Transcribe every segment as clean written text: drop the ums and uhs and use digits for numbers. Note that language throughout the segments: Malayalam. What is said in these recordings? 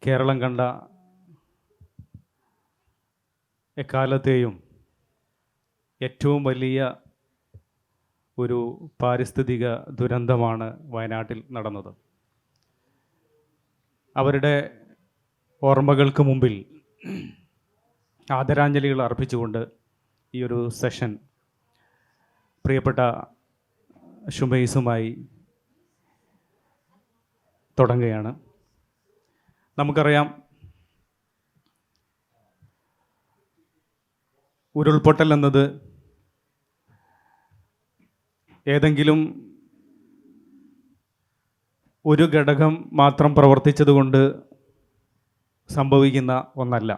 കേരളം കണ്ട എക്കാലത്തെയും ഏറ്റവും വലിയ ഒരു പാരിസ്ഥിതിക ദുരന്തമാണ് വയനാട്ടിൽ നടന്നത്. അവരുടെ ഓർമ്മകൾക്ക് മുമ്പിൽ ആദരാഞ്ജലികൾ അർപ്പിച്ചുകൊണ്ട് ഈ ഒരു സെഷൻ പ്രിയപ്പെട്ട ഷുമൈസുമായി തുടങ്ങുകയാണ്. നമുക്കറിയാം, ഉരുൾപൊട്ടൽ എന്നത് ഏതെങ്കിലും ഒരു ഘടകം മാത്രം പ്രവർത്തിച്ചതുകൊണ്ട് സംഭവിക്കുന്ന ഒന്നല്ല.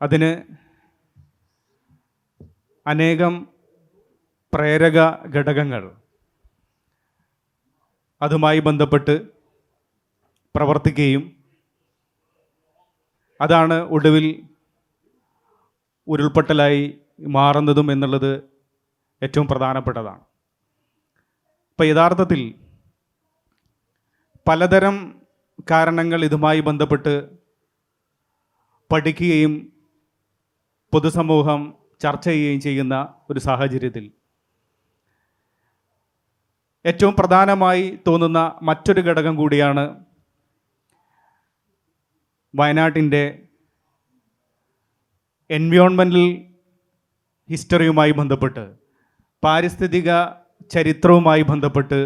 അതിന് അനേകം പ്രേരക ഘടകങ്ങൾ അതുമായി ബന്ധപ്പെട്ട് പ്രവർത്തിക്കുകയും അതാണ് ഒടുവിൽ ഉരുൾപൊട്ടലായി മാറുന്നതും എന്നുള്ളത് ഏറ്റവും പ്രധാനപ്പെട്ടതാണ്. അപ്പോൾ യഥാർത്ഥത്തിൽ പലതരം കാരണങ്ങൾ ഇതുമായി ബന്ധപ്പെട്ട് പഠിക്കുകയും പൊതുസമൂഹം ചർച്ച ചെയ്യുകയും ചെയ്യുന്ന ഒരു സാഹചര്യത്തിൽ ഏറ്റവും പ്രധാനമായി തോന്നുന്ന മറ്റൊരു ഘടകം കൂടിയാണ് വയനാട്ടിൻ്റെ എൻവയോൺമെൻ്റൽ ഹിസ്റ്ററിയുമായി ബന്ധപ്പെട്ട്, പാരിസ്ഥിതിക ചരിത്രവുമായി ബന്ധപ്പെട്ട്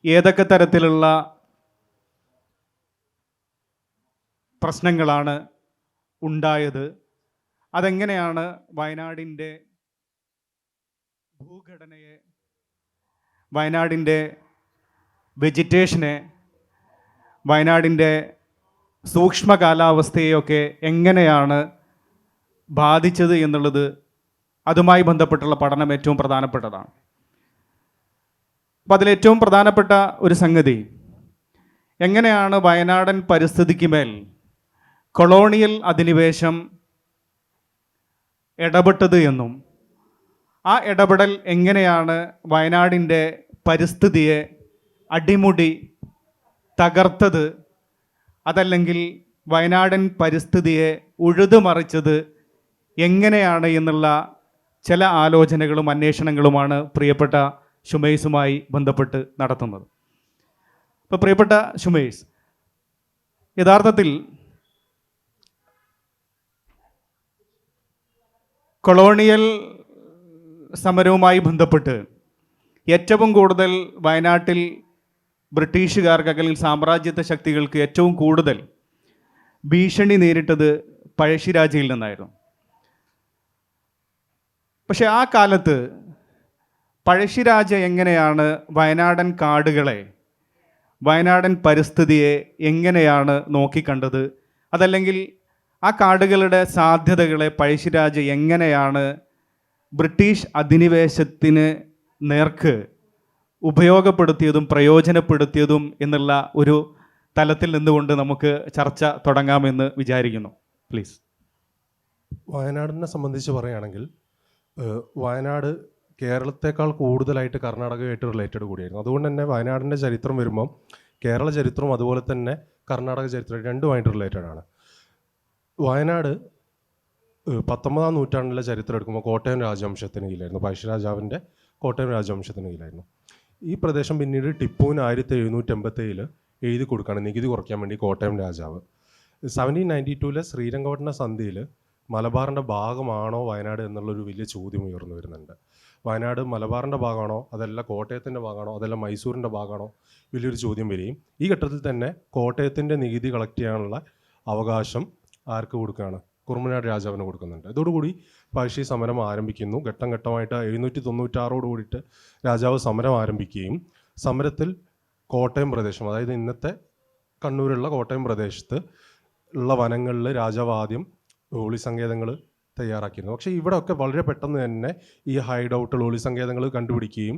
ഏതൊക്കെ തരത്തിലുള്ള പ്രശ്നങ്ങളാണ് ഉണ്ടായത്, അതെങ്ങനെയാണ് വയനാടിൻ്റെ ഭൂഘടനയെ, വയനാടിൻ്റെ വെജിറ്റേഷനെ, വയനാടിൻ്റെ സൂക്ഷ്മ കാലാവസ്ഥയെയൊക്കെ എങ്ങനെയാണ് ബാധിച്ചത് എന്നുള്ളത്, അതുമായി ബന്ധപ്പെട്ടുള്ള പഠനം ഏറ്റവും പ്രധാനപ്പെട്ടതാണ്. അപ്പോൾ അതിലേറ്റവും പ്രധാനപ്പെട്ട ഒരു സംഗതി, എങ്ങനെയാണ് വയനാടൻ പരിസ്ഥിതിക്ക് മേൽ കൊളോണിയൽ അധിനിവേശം ഇടപെട്ടത് എന്നും ആ ഇടപെടൽ എങ്ങനെയാണ് വയനാടിൻ്റെ പരിസ്ഥിതിയെ അടിമുടി തകർത്തത്, അതല്ലെങ്കിൽ വയനാടൻ പരിസ്ഥിതിയെ ഉഴുതുമറിച്ചത് എങ്ങനെയാണ് എന്നുള്ള ചില ആലോചനകളും അന്വേഷണങ്ങളുമാണ് പ്രിയപ്പെട്ട ഷുമൈസുമായി ബന്ധപ്പെട്ട് നടത്തുന്നത്. അപ്പോൾ പ്രിയപ്പെട്ട ഷുമൈസ്, യഥാർത്ഥത്തിൽ കൊളോണിയൽ സമരവുമായി ബന്ധപ്പെട്ട് ഏറ്റവും കൂടുതൽ വയനാട്ടിൽ ബ്രിട്ടീഷുകാർക്ക് അല്ലെങ്കിൽ സാമ്രാജ്യത്വ ശക്തികൾക്ക് ഏറ്റവും കൂടുതൽ ഭീഷണി നേരിട്ടത് പഴശ്ശിരാജയിൽ നിന്നായിരുന്നു. പക്ഷെ ആ കാലത്ത് പഴശ്ശിരാജ എങ്ങനെയാണ് വയനാടൻ കാടുകളെ, വയനാടൻ പരിസ്ഥിതിയെ എങ്ങനെയാണ് നോക്കിക്കണ്ടത്, അതല്ലെങ്കിൽ ആ കാടുകളുടെ സാധ്യതകളെ പഴശ്ശിരാജ എങ്ങനെയാണ് ബ്രിട്ടീഷ് അധിനിവേശത്തിന് നേർക്ക് ഉപയോഗപ്പെടുത്തിയതും പ്രയോജനപ്പെടുത്തിയതും എന്നുള്ള ഒരു തലത്തിൽ നിന്നുകൊണ്ട് നമുക്ക് ചർച്ച തുടങ്ങാമെന്ന് വിചാരിക്കുന്നു. പ്ലീസ്. വയനാടിനെ സംബന്ധിച്ച് പറയുകയാണെങ്കിൽ വയനാട് കേരളത്തെക്കാൾ കൂടുതലായിട്ട് കർണാടകയുമായിട്ട് റിലേറ്റഡ് കൂടിയായിരുന്നു. അതുകൊണ്ട് തന്നെ വയനാടിൻ്റെ ചരിത്രം വരുമ്പം കേരള ചരിത്രവും അതുപോലെ തന്നെ കർണാടക ചരിത്രം രണ്ടുമായിട്ട് റിലേറ്റഡ് ആണ്. വയനാട് 19-ാം നൂറ്റാണ്ടിലെ ചരിത്രം എടുക്കുമ്പോൾ കോട്ടയം രാജവംശത്തിന് കീഴിലായിരുന്നു. പഴശ്ശിരാജാവിൻ്റെ കോട്ടയം രാജവംശത്തിന് കീഴിലായിരുന്നു. ഈ പ്രദേശം പിന്നീട് ടിപ്പുവിന് 1787 എഴുതി കൊടുക്കുകയാണ് നികുതി കുറയ്ക്കാൻ വേണ്ടി കോട്ടയം രാജാവ്. 1792 ശ്രീരംഗപട്ടണ സന്ധിയിൽ മലബാറിൻ്റെ ഭാഗമാണോ വയനാട് എന്നുള്ളൊരു വലിയ ചോദ്യം ഉയർന്നു വരുന്നുണ്ട്. വയനാട് മലബാറിൻ്റെ ഭാഗമാണോ, അതല്ല കോട്ടയത്തിൻ്റെ ഭാഗമാണോ, അതല്ല മൈസൂരിൻ്റെ ഭാഗമാണോ, വലിയൊരു ചോദ്യം വരികയും ഈ ഘട്ടത്തിൽ തന്നെ കോട്ടയത്തിൻ്റെ നികുതി കളക്ട് ചെയ്യാനുള്ള അവകാശം ആർക്ക് കൊടുക്കുകയാണ്? കുറുമനാട് രാജാവിന് കൊടുക്കുന്നുണ്ട്. ഇതോടുകൂടി പഴശ്ശി സമരം ആരംഭിക്കുന്നു. ഘട്ടം ഘട്ടമായിട്ട് 796 കൂടിയിട്ട് രാജാവ് സമരം ആരംഭിക്കുകയും സമരത്തിൽ കോട്ടയം പ്രദേശം, അതായത് ഇന്നത്തെ കണ്ണൂരുള്ള കോട്ടയം പ്രദേശത്ത് ഉള്ള വനങ്ങളിൽ രാജാവ് ആദ്യം ഒളി സങ്കേതങ്ങൾ തയ്യാറാക്കിയിരുന്നു. പക്ഷേ ഇവിടെയൊക്കെ വളരെ പെട്ടെന്ന് തന്നെ ഈ ഹൈഡ് ഔട്ടുകൾ, ഒളി സങ്കേതങ്ങൾ കണ്ടുപിടിക്കുകയും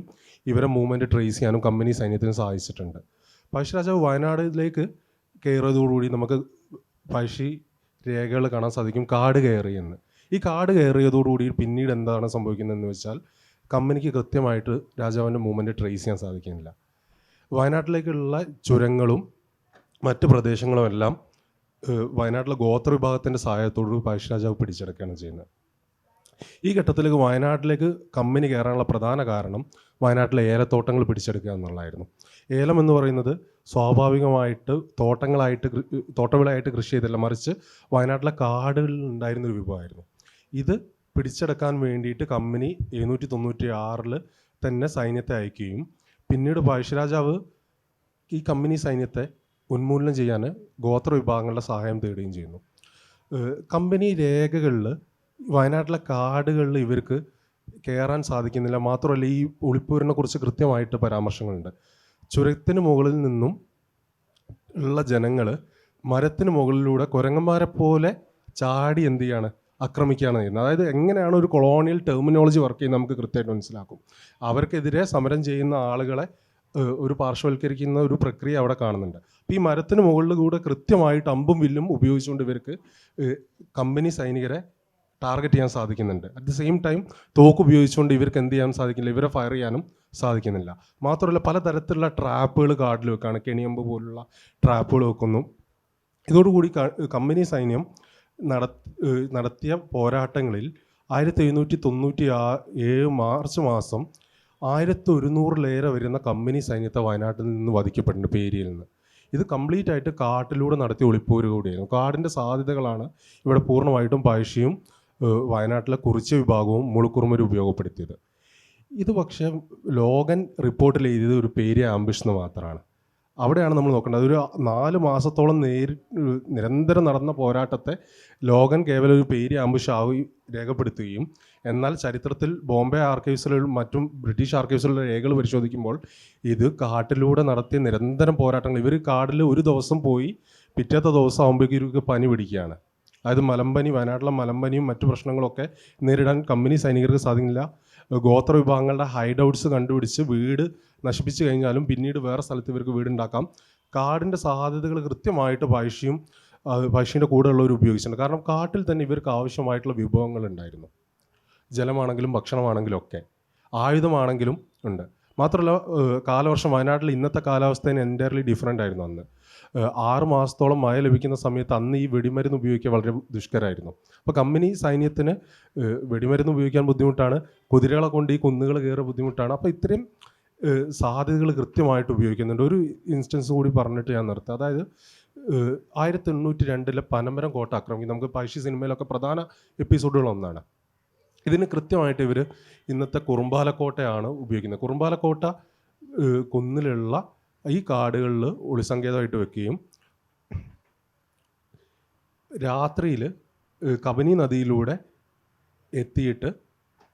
ഇവരെ മൂവ്മെൻറ്റ് ട്രേസ് ചെയ്യാനും കമ്പനി സൈന്യത്തിന് സാധിച്ചിട്ടുണ്ട്. പഴശ്ശി രാജാവ് വയനാടിലേക്ക് കയറിയതോടുകൂടി നമുക്ക് പഴശ്ശി രേഖകൾ കാണാൻ സാധിക്കും കാട് കയറിയെന്ന്. ഈ കാട് കയറിയതോടുകൂടി പിന്നീട് എന്താണ് സംഭവിക്കുന്നതെന്ന് വെച്ചാൽ കമ്പനിക്ക് കൃത്യമായിട്ട് രാജാവിൻ്റെ മൂവ്മെൻറ്റ് ട്രേസ് ചെയ്യാൻ സാധിക്കുന്നില്ല. വയനാട്ടിലേക്കുള്ള ചുരങ്ങളും മറ്റ് പ്രദേശങ്ങളും എല്ലാം വയനാട്ടിലെ ഗോത്ര വിഭാഗത്തിൻ്റെ സഹായത്തോട് പഴശ്ശിരാജാവ് പിടിച്ചെടുക്കുകയാണ് ചെയ്യുന്നത്. ഈ ഘട്ടത്തിലേക്ക് വയനാട്ടിലേക്ക് കമ്പനി കയറാനുള്ള പ്രധാന കാരണം വയനാട്ടിലെ ഏലത്തോട്ടങ്ങൾ പിടിച്ചെടുക്കുക എന്നുള്ളതായിരുന്നു. ഏലം എന്ന് പറയുന്നത് സ്വാഭാവികമായിട്ട് തോട്ടവിളയായിട്ട് കൃഷി ചെയ്തില്ല, മറിച്ച് വയനാട്ടിലെ കാടുകളിൽ ഉണ്ടായിരുന്നൊരു വിഭവമായിരുന്നു. ഇത് പിടിച്ചെടുക്കാൻ വേണ്ടിയിട്ട് കമ്പനി 796 തന്നെ സൈന്യത്തെ അയക്കുകയും പിന്നീട് പഴശ്ശിരാജാവ് ഈ കമ്പനി സൈന്യത്തെ ഉന്മൂലനം ചെയ്യാൻ ഗോത്ര വിഭാഗങ്ങളുടെ സഹായം തേടുകയും ചെയ്യുന്നു. കമ്പനി രേഖകളിൽ വയനാട്ടിലെ കാടുകളിൽ ഇവർക്ക് കയറാൻ സാധിക്കുന്നില്ല. മാത്രമല്ല ഈ ഒളിപ്പൂരിനെ കുറിച്ച് കൃത്യമായിട്ട് പരാമർശങ്ങളുണ്ട്. ചുരത്തിന് മുകളിൽ നിന്നും ഉള്ള ജനങ്ങൾ മരത്തിന് മുകളിലൂടെ കുരങ്ങന്മാരെ പോലെ ചാടി എന്ത് ചെയ്യാണ്, ആക്രമിക്കുകയാണ് ചെയ്യുന്നത്. അതായത് എങ്ങനെയാണ് ഒരു കൊളോണിയൽ ടെർമിനോളജി വർക്ക് ചെയ്യുന്നത് നമുക്ക് കൃത്യമായിട്ട് മനസ്സിലാക്കും. അവർക്കെതിരെ സമരം ചെയ്യുന്ന ആളുകളെ ഒരു പാർശ്വവൽക്കരിക്കുന്ന ഒരു പ്രക്രിയ അവിടെ കാണുന്നുണ്ട്. അപ്പോൾ ഈ മരത്തിന് മുകളിൽ കൂടെ കൃത്യമായിട്ട് അമ്പും വില്ലും ഉപയോഗിച്ചുകൊണ്ട് ഇവർക്ക് കമ്പനി സൈനികരെ ടാർഗറ്റ് ചെയ്യാൻ സാധിക്കുന്നുണ്ട്. അറ്റ് ദ സെയിം ടൈം തോക്ക് ഉപയോഗിച്ചുകൊണ്ട് ഇവർക്ക് എന്ത് ചെയ്യാൻ സാധിക്കില്ല, ഇവരെ ഫയർ ചെയ്യാനും സാധിക്കുന്നില്ല. മാത്രമല്ല പലതരത്തിലുള്ള ട്രാപ്പുകൾ കാട്ടിൽ വെക്കുകയാണ്, കെണിയമ്പ് പോലുള്ള ട്രാപ്പുകൾ വെക്കുന്നു. ഇതോടുകൂടി കമ്പനി സൈന്യം നടത്തിയ പോരാട്ടങ്ങളിൽ 1797 മാർച്ച് മാസം 1100 വരുന്ന കമ്പനി സൈന്യത്തെ വയനാട്ടിൽ നിന്ന് വധിക്കപ്പെട്ടിട്ടുണ്ട്, പേരിയിൽ നിന്ന്. ഇത് കംപ്ലീറ്റ് ആയിട്ട് കാട്ടിലൂടെ നടത്തിയ ഒളിപ്പോര് കൂടിയായിരുന്നു. കാടിൻ്റെ സാധ്യതകളാണ് ഇവിടെ പൂർണ്ണമായിട്ടും പഴശ്ശിയും വയനാട്ടിലെ കുറിച്യ വിഭാഗവും മുളുക്കുറുമരും ഉപയോഗപ്പെടുത്തിയത്. ഇത് പക്ഷേ ലോഗൻ റിപ്പോർട്ടിൽ എഴുതിയത് ഒരു പേരിയ ആംബിഷ് എന്ന് മാത്രമാണ്. അവിടെയാണ് നമ്മൾ നോക്കേണ്ടത്. ഒരു 4 മാസത്തോളം നിരന്തരം നടന്ന പോരാട്ടത്തെ ലോഗൻ കേവലം ഒരു പേരിയ ആംബിഷ് ആയി രേഖപ്പെടുത്തുകയും, എന്നാൽ ചരിത്രത്തിൽ ബോംബെ ആർക്കൈവ്സിലും മറ്റും ബ്രിട്ടീഷ് ആർക്കൈവ്സിലുള്ള രേഖകൾ പരിശോധിക്കുമ്പോൾ ഇത് കാട്ടിലൂടെ നടത്തിയ നിരന്തരം പോരാട്ടങ്ങൾ. ഇവർ കാട്ടിൽ ഒരു ദിവസം പോയി പിറ്റേത്തെ ദിവസം ആകുമ്പോഴേക്കും ഇവർക്ക് പനി പിടിക്കുകയാണ്. അതായത് മലമ്പനി, വയനാട്ടിലെ മലമ്പനിയും മറ്റു പ്രശ്നങ്ങളൊക്കെ നേരിടാൻ കമ്പനി സൈനികർക്ക് സാധിക്കില്ല. ഗോത്ര വിഭാഗങ്ങളുടെ ഹൈഡ് ഔട്ട്സ് കണ്ടുപിടിച്ച് വീട് നശിപ്പിച്ചു കഴിഞ്ഞാലും പിന്നീട് വേറെ സ്ഥലത്ത് ഇവർക്ക് വീടുണ്ടാക്കാം. കാടിൻ്റെ സാധ്യതകൾ കൃത്യമായിട്ട് പഴശ്ശിൻ്റെ കൂടെയുള്ളവർ ഉപയോഗിച്ചിട്ടുണ്ട്. കാരണം കാട്ടിൽ തന്നെ ഇവർക്ക് ആവശ്യമായിട്ടുള്ള വിഭവങ്ങൾ ഉണ്ടായിരുന്നു. ജലമാണെങ്കിലും ഭക്ഷണമാണെങ്കിലും ഒക്കെ, ആയുധമാണെങ്കിലും ഉണ്ട്. മാത്രമല്ല കാലവർഷം വയനാട്ടിൽ ഇന്നത്തെ കാലാവസ്ഥയിൽ എൻറ്റയർലി ഡിഫറെൻ്റ് ആയിരുന്നു. അന്ന് 6 മാസത്തോളം മഴ ലഭിക്കുന്ന സമയത്ത് അന്ന് ഈ വെടിമരുന്ന് ഉപയോഗിക്കാൻ വളരെ ദുഷ്കരമായിരുന്നു. അപ്പോൾ കമ്പനി സൈന്യത്തിന് വെടിമരുന്ന് ഉപയോഗിക്കാൻ ബുദ്ധിമുട്ടാണ്, കുതിരകളെ കൊണ്ട് ഈ കുന്നുകൾ കയറിയ ബുദ്ധിമുട്ടാണ്. അപ്പോൾ ഇത്രയും സാധ്യതകൾ കൃത്യമായിട്ട് ഉപയോഗിക്കുന്നുണ്ട്. ഒരു ഇൻസ്റ്റൻസ് കൂടി പറഞ്ഞിട്ട് ഞാൻ നിർത്താം. അതായത് 1802 പനമരം കോട്ട ആക്രമിക്കും. നമുക്ക് പഴശ്ശി സിനിമയിലൊക്കെ പ്രധാന എപ്പിസോഡുകളൊന്നാണ്. ഇതിന് കൃത്യമായിട്ട് ഇവർ ഇന്നത്തെ കുറുമ്പാലക്കോട്ടയാണ് ഉപയോഗിക്കുന്നത്. കുറുമ്പാലക്കോട്ട കുന്നിലുള്ള ഈ കാടുകളിൽ ഒളിസങ്കേതമായിട്ട് വെക്കുകയും രാത്രിയിൽ കബനി നദിയിലൂടെ എത്തിയിട്ട്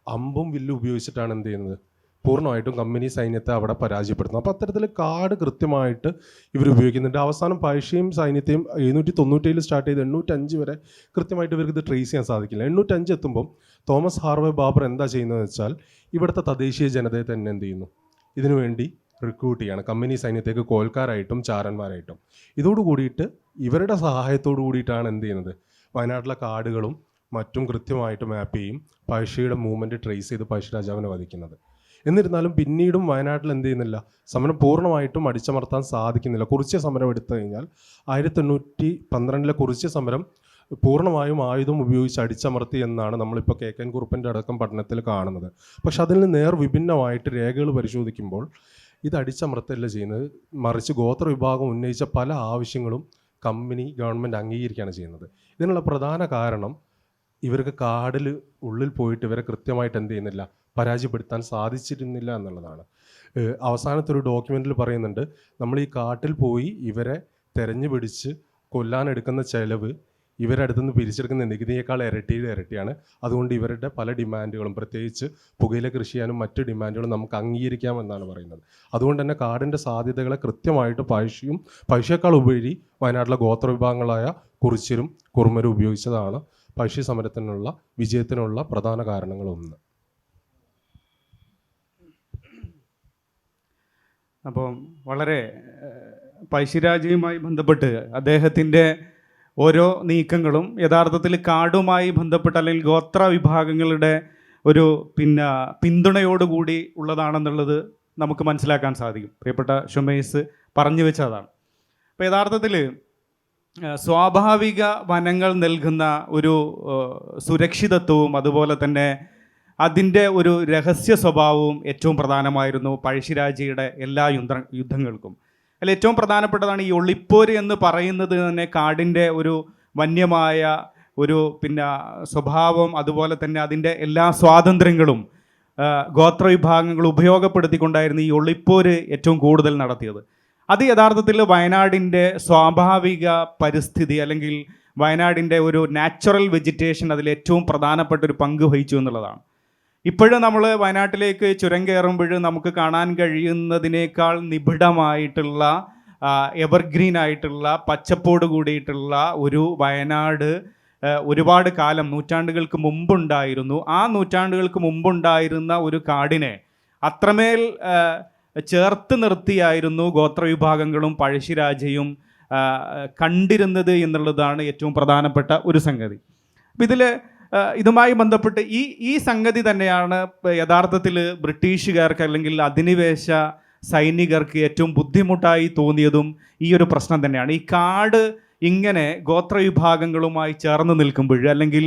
അമ്പും വില്ലും ഉപയോഗിച്ചിട്ടാണ് എന്ത് ചെയ്യുന്നത്, പൂർണ്ണമായിട്ടും കമ്പനി സൈന്യത്തെ അവിടെ പരാജയപ്പെടുത്തുന്നത്. അപ്പോൾ അത്തരത്തിൽ കാട് കൃത്യമായിട്ട് ഇവർ ഉപയോഗിക്കുന്നുണ്ട്. അവസാനം പഴശ്ശിയും സൈന്യത്തെയും 797 സ്റ്റാർട്ട് ചെയ്ത് 805 വരെ കൃത്യമായിട്ട് ഇവർക്ക് ഇത് ട്രേസ് ചെയ്യാൻ സാധിക്കില്ല. 805 എത്തുമ്പം തോമസ് ഹാർവേ ബാബർ എന്താ ചെയ്യുന്നതെന്ന് വെച്ചാൽ ഇവിടുത്തെ തദ്ദേശീയ ജനതയെ തന്നെ എന്ത് ചെയ്യുന്നു, ഇതിനുവേണ്ടി റിക്രൂട്ട് ചെയ്യാണ്, കമ്പനി സൈന്യത്തേക്ക് കോൽക്കാരായിട്ടും ചാരന്മാരായിട്ടും. ഇതോടുകൂടിയിട്ട് ഇവരുടെ സഹായത്തോടു കൂടിയിട്ടാണ് എന്ത് ചെയ്യുന്നത്, വയനാട്ടിലെ കാടുകളും മറ്റും കൃത്യമായിട്ട് മാപ്പ് ചെയ്യും, പഴശ്ശിയുടെ മൂവ്മെൻറ്റ് ട്രേസ് ചെയ്ത് പഴശ്ശി രാജാവിനെ വധിക്കുന്നത്. എന്നിരുന്നാലും പിന്നീടും വയനാട്ടിൽ എന്ത് ചെയ്യുന്നില്ല, സമരം പൂർണ്ണമായിട്ടും അടിച്ചമർത്താൻ സാധിക്കുന്നില്ല. കുറിച്യ സമരം എടുത്തു കഴിഞ്ഞാൽ 1812 കുറിച്യ സമരം പൂർണ്ണമായും ആയുധം ഉപയോഗിച്ച് അടിച്ചമർത്തി എന്നാണ് നമ്മളിപ്പോൾ KK കുറുപ്പിൻ്റെ അടക്കം പഠനത്തിൽ കാണുന്നത്. പക്ഷെ അതിൽ നിന്ന് വിഭിന്നമായിട്ട് രേഖകൾ പരിശോധിക്കുമ്പോൾ ഇത് അടിച്ചമർത്തല്ല ചെയ്യുന്നത്, മറിച്ച് ഗോത്ര വിഭാഗം ഉന്നയിച്ച പല ആവശ്യങ്ങളും കമ്പനി ഗവൺമെൻറ് അംഗീകരിക്കുകയാണ് ചെയ്യുന്നത്. ഇതിനുള്ള പ്രധാന കാരണം ഇവർക്ക് കാടിൽ ഉള്ളിൽ പോയിട്ട് ഇവരെ കൃത്യമായിട്ട് എന്ത് ചെയ്യുന്നില്ല, പരാജയപ്പെടുത്താൻ സാധിച്ചിരുന്നില്ല എന്നുള്ളതാണ്. അവസാനത്തെ ഒരു ഡോക്യുമെൻറ്റിൽ പറയുന്നുണ്ട്, നമ്മൾ ഈ കാട്ടിൽ പോയി ഇവരെ തെരഞ്ഞു പിടിച്ച് കൊല്ലാനെടുക്കുന്ന ചെലവ് ഇവരുടെ അടുത്തുനിന്ന് പിരിച്ചെടുക്കുന്ന നികുതിയേക്കാൾ ഇരട്ടിയാണ്. അതുകൊണ്ട് ഇവരുടെ പല ഡിമാൻഡുകളും, പ്രത്യേകിച്ച് പുകയില കൃഷി ചെയ്യാനും മറ്റ് ഡിമാൻഡുകളും നമുക്ക് അംഗീകരിക്കാമെന്നാണ് പറയുന്നത്. അതുകൊണ്ട് തന്നെ കാടിൻ്റെ സാധ്യതകളെ കൃത്യമായിട്ട് പഴശ്ശിയേക്കാൾ ഉപരി വയനാട്ടിലെ ഗോത്ര വിഭാഗങ്ങളായ കുറിച്യരും കുറുമരും ഉപയോഗിച്ചതാണ് പഴശ്ശി സമരത്തിനുള്ള വിജയത്തിനുള്ള പ്രധാന കാരണങ്ങളൊന്ന്. അപ്പം വളരെ പഴശ്ശിരാജയുമായി ബന്ധപ്പെട്ട് അദ്ദേഹത്തിൻ്റെ ഓരോ നീക്കങ്ങളും യഥാർത്ഥത്തിൽ കാടുമായി ബന്ധപ്പെട്ട് അല്ലെങ്കിൽ ഗോത്ര വിഭാഗങ്ങളുടെ ഒരു പിന്തുണയോടുകൂടി ഉള്ളതാണെന്നുള്ളത് നമുക്ക് മനസ്സിലാക്കാൻ സാധിക്കും. പ്രിയപ്പെട്ട ഷുമൈസ് പറഞ്ഞു വെച്ചതാണ്. അപ്പോൾ യഥാർത്ഥത്തിൽ സ്വാഭാവിക വനങ്ങൾ നൽകുന്ന ഒരു സുരക്ഷിതത്വവും അതുപോലെ തന്നെ അതിൻ്റെ ഒരു രഹസ്യ സ്വഭാവവും ഏറ്റവും പ്രധാനമായിരുന്നു പഴശ്ശിരാജയുടെ എല്ലാ യുദ്ധങ്ങൾക്കും. അതിൽ ഏറ്റവും പ്രധാനപ്പെട്ടതാണ് ഈ ഒളിപ്പോര് എന്ന് പറയുന്നത് തന്നെ കാടിൻ്റെ ഒരു വന്യമായ ഒരു സ്വഭാവം, അതുപോലെ തന്നെ അതിൻ്റെ എല്ലാ സ്വാതന്ത്ര്യങ്ങളും ഗോത്രവിഭാഗങ്ങൾ ഉപയോഗപ്പെടുത്തിക്കൊണ്ടായിരുന്നു ഈ ഒളിപ്പോര് ഏറ്റവും കൂടുതൽ നടത്തിയത്. അത് യഥാർത്ഥത്തിൽ വയനാടിൻ്റെ സ്വാഭാവിക പരിസ്ഥിതി അല്ലെങ്കിൽ വയനാടിൻ്റെ ഒരു നാച്ചുറൽ വെജിറ്റേഷൻ അതിൽ ഏറ്റവും പ്രധാനപ്പെട്ട ഒരു പങ്ക് വഹിച്ചു എന്നുള്ളതാണ്. ഇപ്പോഴും നമ്മൾ വയനാട്ടിലേക്ക് ചുരം കയറുമ്പോൾ നമുക്ക് കാണാൻ കഴിയുന്നതിനേക്കാൾ നിബിഡമായിട്ടുള്ള എവർഗ്രീൻ ആയിട്ടുള്ള പച്ചപ്പോട് കൂടിയിട്ടുള്ള ഒരു വയനാട് ഒരുപാട് കാലം നൂറ്റാണ്ടുകൾക്ക് മുമ്പുണ്ടായിരുന്നു. ആ നൂറ്റാണ്ടുകൾക്ക് മുമ്പുണ്ടായിരുന്ന ഒരു കാടിനെ അത്രമേൽ ചേർത്ത് നിർത്തിയായിരുന്നു ഗോത്രവിഭാഗങ്ങളും പഴശ്ശിരാജയും കണ്ടിരുന്നത് എന്നുള്ളതാണ് ഏറ്റവും പ്രധാനപ്പെട്ട ഒരു സംഗതി. അപ്പം ഇതുമായി ബന്ധപ്പെട്ട് ഈ സംഗതി തന്നെയാണ് യഥാർത്ഥത്തിൽ ബ്രിട്ടീഷുകാർക്ക് അല്ലെങ്കിൽ അധിനിവേശ സൈനികർക്ക് ഏറ്റവും ബുദ്ധിമുട്ടായി തോന്നിയതും ഈ ഒരു പ്രശ്നം തന്നെയാണ്. ഈ കാട് ഇങ്ങനെ ഗോത്രവിഭാഗങ്ങളുമായി ചേർന്ന് നിൽക്കുമ്പോൾ അല്ലെങ്കിൽ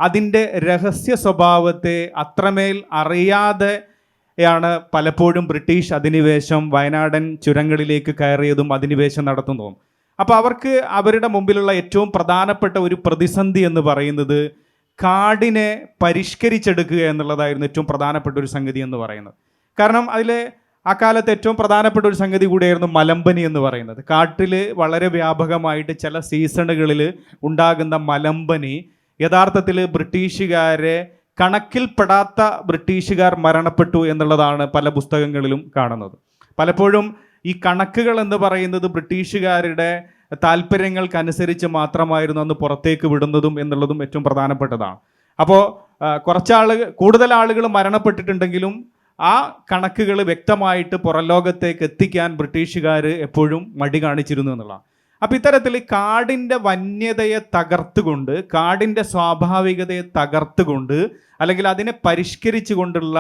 അതിൻ്റെ രഹസ്യ സ്വഭാവത്തെ അത്രമേൽ അറിയാതെയാണ് പലപ്പോഴും ബ്രിട്ടീഷ് അധിനിവേശം വയനാടൻ ചുരങ്ങളിലേക്ക് കയറിയതും അധിനിവേശം നടത്തുന്നതും. അപ്പോൾ അവർക്ക് അവരുടെ മുമ്പിലുള്ള ഏറ്റവും പ്രധാനപ്പെട്ട ഒരു പ്രതിസന്ധി എന്ന് പറയുന്നത് കാടിനെ പരിഷ്കരിച്ചെടുക്കുക എന്നുള്ളതായിരുന്നു ഏറ്റവും പ്രധാനപ്പെട്ട ഒരു സംഗതി എന്ന് പറയുന്നത്. കാരണം അക്കാലത്ത് ഏറ്റവും പ്രധാനപ്പെട്ട ഒരു സംഗതി കൂടിയായിരുന്നു മലമ്പനി എന്ന് പറയുന്നത്. കാട്ടിൽ വളരെ വ്യാപകമായിട്ട് ചില സീസണുകളിൽ ഉണ്ടാകുന്ന മലമ്പനി യഥാർത്ഥത്തിൽ ബ്രിട്ടീഷുകാരെ കണക്കിൽപ്പെടാത്ത ബ്രിട്ടീഷുകാർ മരണപ്പെട്ടു എന്നുള്ളതാണ് പല പുസ്തകങ്ങളിലും കാണുന്നത്. പലപ്പോഴും ഈ കണക്കുകൾ എന്ന് പറയുന്നത് ബ്രിട്ടീഷുകാരുടെ താല്പര്യങ്ങൾക്കനുസരിച്ച് മാത്രമായിരുന്നു അന്ന് പുറത്തേക്ക് വിടുന്നതും എന്നുള്ളതും ഏറ്റവും പ്രധാനപ്പെട്ടതാണ്. അപ്പോൾ കൂടുതൽ ആളുകൾ മരണപ്പെട്ടിട്ടുണ്ടെങ്കിലും ആ കണക്കുകൾ വ്യക്തമായിട്ട് പുറം ലോകത്തേക്ക് എത്തിക്കാൻ ബ്രിട്ടീഷുകാർ എപ്പോഴും മടി കാണിച്ചിരുന്നു എന്നുള്ളതാണ്. അപ്പോൾ ഇത്തരത്തിൽ കാടിൻ്റെ വന്യതയെ തകർത്തുകൊണ്ട്, കാടിൻ്റെ സ്വാഭാവികതയെ തകർത്തുകൊണ്ട് അല്ലെങ്കിൽ അതിനെ പരിഷ്കരിച്ചു കൊണ്ടുള്ള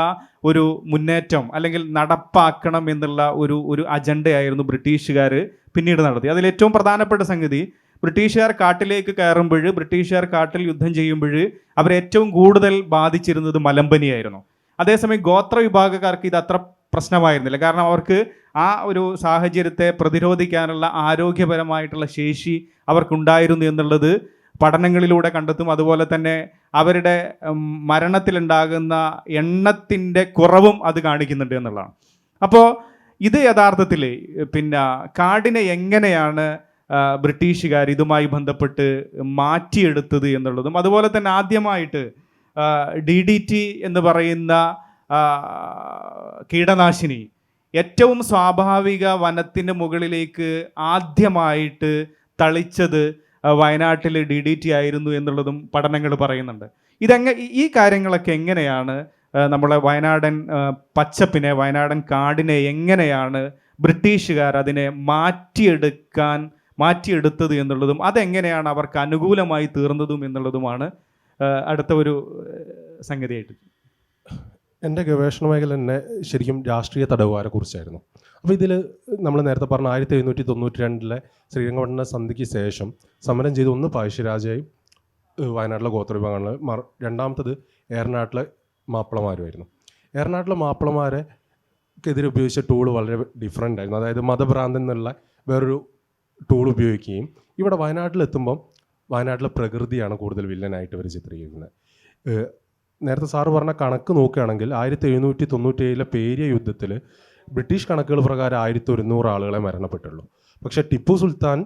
ഒരു മുന്നേറ്റം അല്ലെങ്കിൽ നടപ്പാക്കണം എന്നുള്ള ഒരു അജണ്ടയായിരുന്നു ബ്രിട്ടീഷുകാർ പിന്നീട് നടത്തി. അതിലേറ്റവും പ്രധാനപ്പെട്ട സംഗതി ബ്രിട്ടീഷുകാർ കാട്ടിലേക്ക് കയറുമ്പോൾ, ബ്രിട്ടീഷുകാർ കാട്ടിൽ യുദ്ധം ചെയ്യുമ്പോൾ അവരേറ്റവും കൂടുതൽ ബാധിച്ചിരുന്നത് മലമ്പനിയായിരുന്നു. അതേസമയം ഗോത്രവിഭാഗക്കാർക്ക് ഇത് അത്ര പ്രശ്നമായിരുന്നില്ല. കാരണം അവർക്ക് ആ ഒരു സാഹചര്യത്തെ പ്രതിരോധിക്കാനുള്ള ആരോഗ്യപരമായിട്ടുള്ള ശേഷി അവർക്കുണ്ടായിരുന്നു എന്നുള്ളത് പഠനങ്ങളിലൂടെ കണ്ടെത്തും. അതുപോലെ തന്നെ അവരുടെ മരണത്തിലുണ്ടാകുന്ന എണ്ണത്തിൻ്റെ കുറവും അത് കാണിക്കുന്നുണ്ട് എന്നുള്ളതാണ്. അപ്പോൾ ഇത് യഥാർത്ഥത്തിൽ കാടിനെ എങ്ങനെയാണ് ബ്രിട്ടീഷുകാർ ഇതുമായി ബന്ധപ്പെട്ട് മാറ്റിയെടുത്തത് എന്നുള്ളതും, അതുപോലെ തന്നെ ആദ്യമായിട്ട് DDT എന്ന് പറയുന്ന കീടനാശിനി ഏറ്റവും സ്വാഭാവിക വനത്തിന് മുകളിലേക്ക് ആദ്യമായിട്ട് തളിച്ചത് വയനാട്ടിൽ DDT ആയിരുന്നു എന്നുള്ളതും പഠനങ്ങൾ പറയുന്നുണ്ട്. ഈ കാര്യങ്ങളൊക്കെ എങ്ങനെയാണ് നമ്മളെ വയനാടൻ പച്ചപ്പിനെ, വയനാടൻ കാടിനെ എങ്ങനെയാണ് ബ്രിട്ടീഷുകാർ അതിനെ മാറ്റിയെടുത്തത് എന്നുള്ളതും അതെങ്ങനെയാണ് അവർക്ക് അനുകൂലമായി തീർന്നതും എന്നുള്ളതുമാണ് അടുത്ത ഒരു സംഗതിയായിട്ട്. എൻ്റെ ഗവേഷണ മേഖല തന്നെ ശരിക്കും രാഷ്ട്രീയ തടവുകാരെ കുറിച്ചായിരുന്നു. അപ്പോൾ ഇതിൽ നമ്മൾ നേരത്തെ പറഞ്ഞ 1792 ശ്രീരംഗപട്ടണ സന്ധിക്ക് ശേഷം സമരം ചെയ്ത് ഒന്ന് പഴശ്ശിരാജയും വയനാട്ടിലെ ഗോത്രവിഭാഗങ്ങൾ, രണ്ടാമത്തത് ഏറനാട്ടിലെ മാപ്പിളമാരുമായിരുന്നു. ഏറനാട്ടിലെ മാപ്പിളമാരെക്കെതിരെ ഉപയോഗിച്ച ടൂൾ വളരെ ഡിഫറെൻ്റ് ആയിരുന്നു. അതായത് മതഭ്രാന്തൻ എന്നുള്ള വേറൊരു ടൂൾ ഉപയോഗിക്കുകയും ഇവിടെ വയനാട്ടിലെത്തുമ്പം വയനാട്ടിലെ പ്രകൃതിയാണ് കൂടുതൽ വില്ലനായിട്ട് ഇവർ ചിത്രീകരിക്കുന്നത്. നേരത്തെ സാറ് പറഞ്ഞ കണക്ക് നോക്കുകയാണെങ്കിൽ 1797 പേരിയ യുദ്ധത്തിൽ ബ്രിട്ടീഷ് കണക്കുകൾ പ്രകാരം 1100 ആളുകളെ മരണപ്പെട്ടുള്ളൂ. പക്ഷേ ടിപ്പു സുൽത്താൻ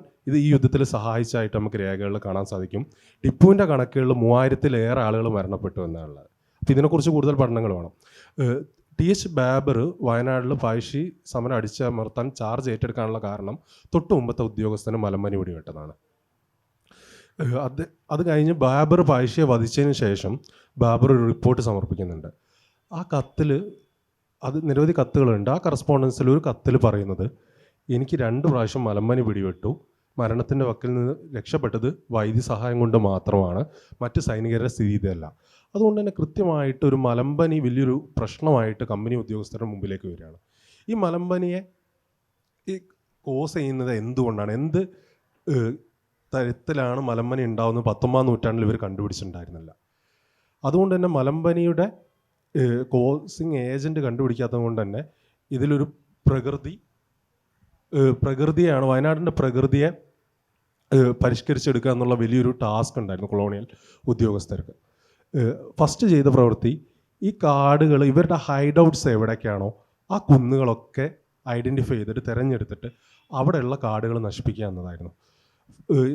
ഈ യുദ്ധത്തിൽ സഹായിച്ചായിട്ട് നമുക്ക് രേഖകളിൽ കാണാൻ സാധിക്കും. ടിപ്പുവിൻ്റെ കണക്കുകളിൽ 3000-ലേറെ ആളുകൾ മരണപ്പെട്ടു എന്നാണുള്ളത്. അപ്പോൾ ഇതിനെക്കുറിച്ച് കൂടുതൽ പഠനങ്ങൾ വേണം. TH ബാബർ വയനാട്ടിൽ പഴശ്ശി സമരം അടിച്ചമർത്താൻ ചാർജ് ഏറ്റെടുക്കാനുള്ള കാരണം തൊട്ട് മുമ്പത്തെ ഉദ്യോഗസ്ഥന് മലമ്പനി വെടിവെട്ടതാണ്. അത് കഴിഞ്ഞ് ബാബർ പഴശ്ശിയെ വധിച്ചതിന് ശേഷം ബാബർ ഒരു റിപ്പോർട്ട് സമർപ്പിക്കുന്നുണ്ട്. ആ കത്തിൽ നിരവധി കത്തുകളുണ്ട്. ആ കറസ്പോണ്ടൻസിൽ ഒരു കത്തിൽ പറയുന്നത്, എനിക്ക് 2 പ്രാവശ്യം മലമ്പനി പിടിപെട്ടു, മരണത്തിൻ്റെ വക്കിൽ നിന്ന് രക്ഷപ്പെട്ടത് വൈദ്യസഹായം കൊണ്ട് മാത്രമാണ്, മറ്റ് സൈനികരുടെ സ്ഥിതി ഇതല്ല. അതുകൊണ്ട് തന്നെ കൃത്യമായിട്ട് ഒരു മലമ്പനി വലിയൊരു പ്രശ്നമായിട്ട് കമ്പനി ഉദ്യോഗസ്ഥരുടെ മുമ്പിലേക്ക് വരികയാണ്. ഈ മലമ്പനിയെ കോസ് ചെയ്യുന്നത് എന്തുകൊണ്ടാണ്, എന്ത് തരത്തിലാണ് മലമ്പനി ഉണ്ടാവുന്നത് 19-ാം നൂറ്റാണ്ടിൽ ഇവർ കണ്ടുപിടിച്ചിട്ടുണ്ടായിരുന്നില്ല. അതുകൊണ്ട് തന്നെ മലമ്പനിയുടെ കോസിങ് ഏജൻറ്റ് കണ്ടുപിടിക്കാത്തത് കൊണ്ട് തന്നെ ഇതിലൊരു പ്രകൃതിയാണ്, വയനാടിൻ്റെ പ്രകൃതിയെ പരിഷ്കരിച്ചെടുക്കുക എന്നുള്ള വലിയൊരു ടാസ്ക് ഉണ്ടായിരുന്നു കൊളോണിയൽ ഉദ്യോഗസ്ഥർക്ക്. ഫസ്റ്റ് ചെയ്ത പ്രവൃത്തി ഈ കാടുകൾ, ഇവരുടെ ഹൈഡ് ഔട്ട്സ് എവിടേക്കാണോ ആ കുന്നുകളൊക്കെ ഐഡൻറ്റിഫൈ ചെയ്തിട്ട് തിരഞ്ഞെടുത്തിട്ട് അവിടെയുള്ള കാടുകൾ നശിപ്പിക്കുക എന്നതായിരുന്നു.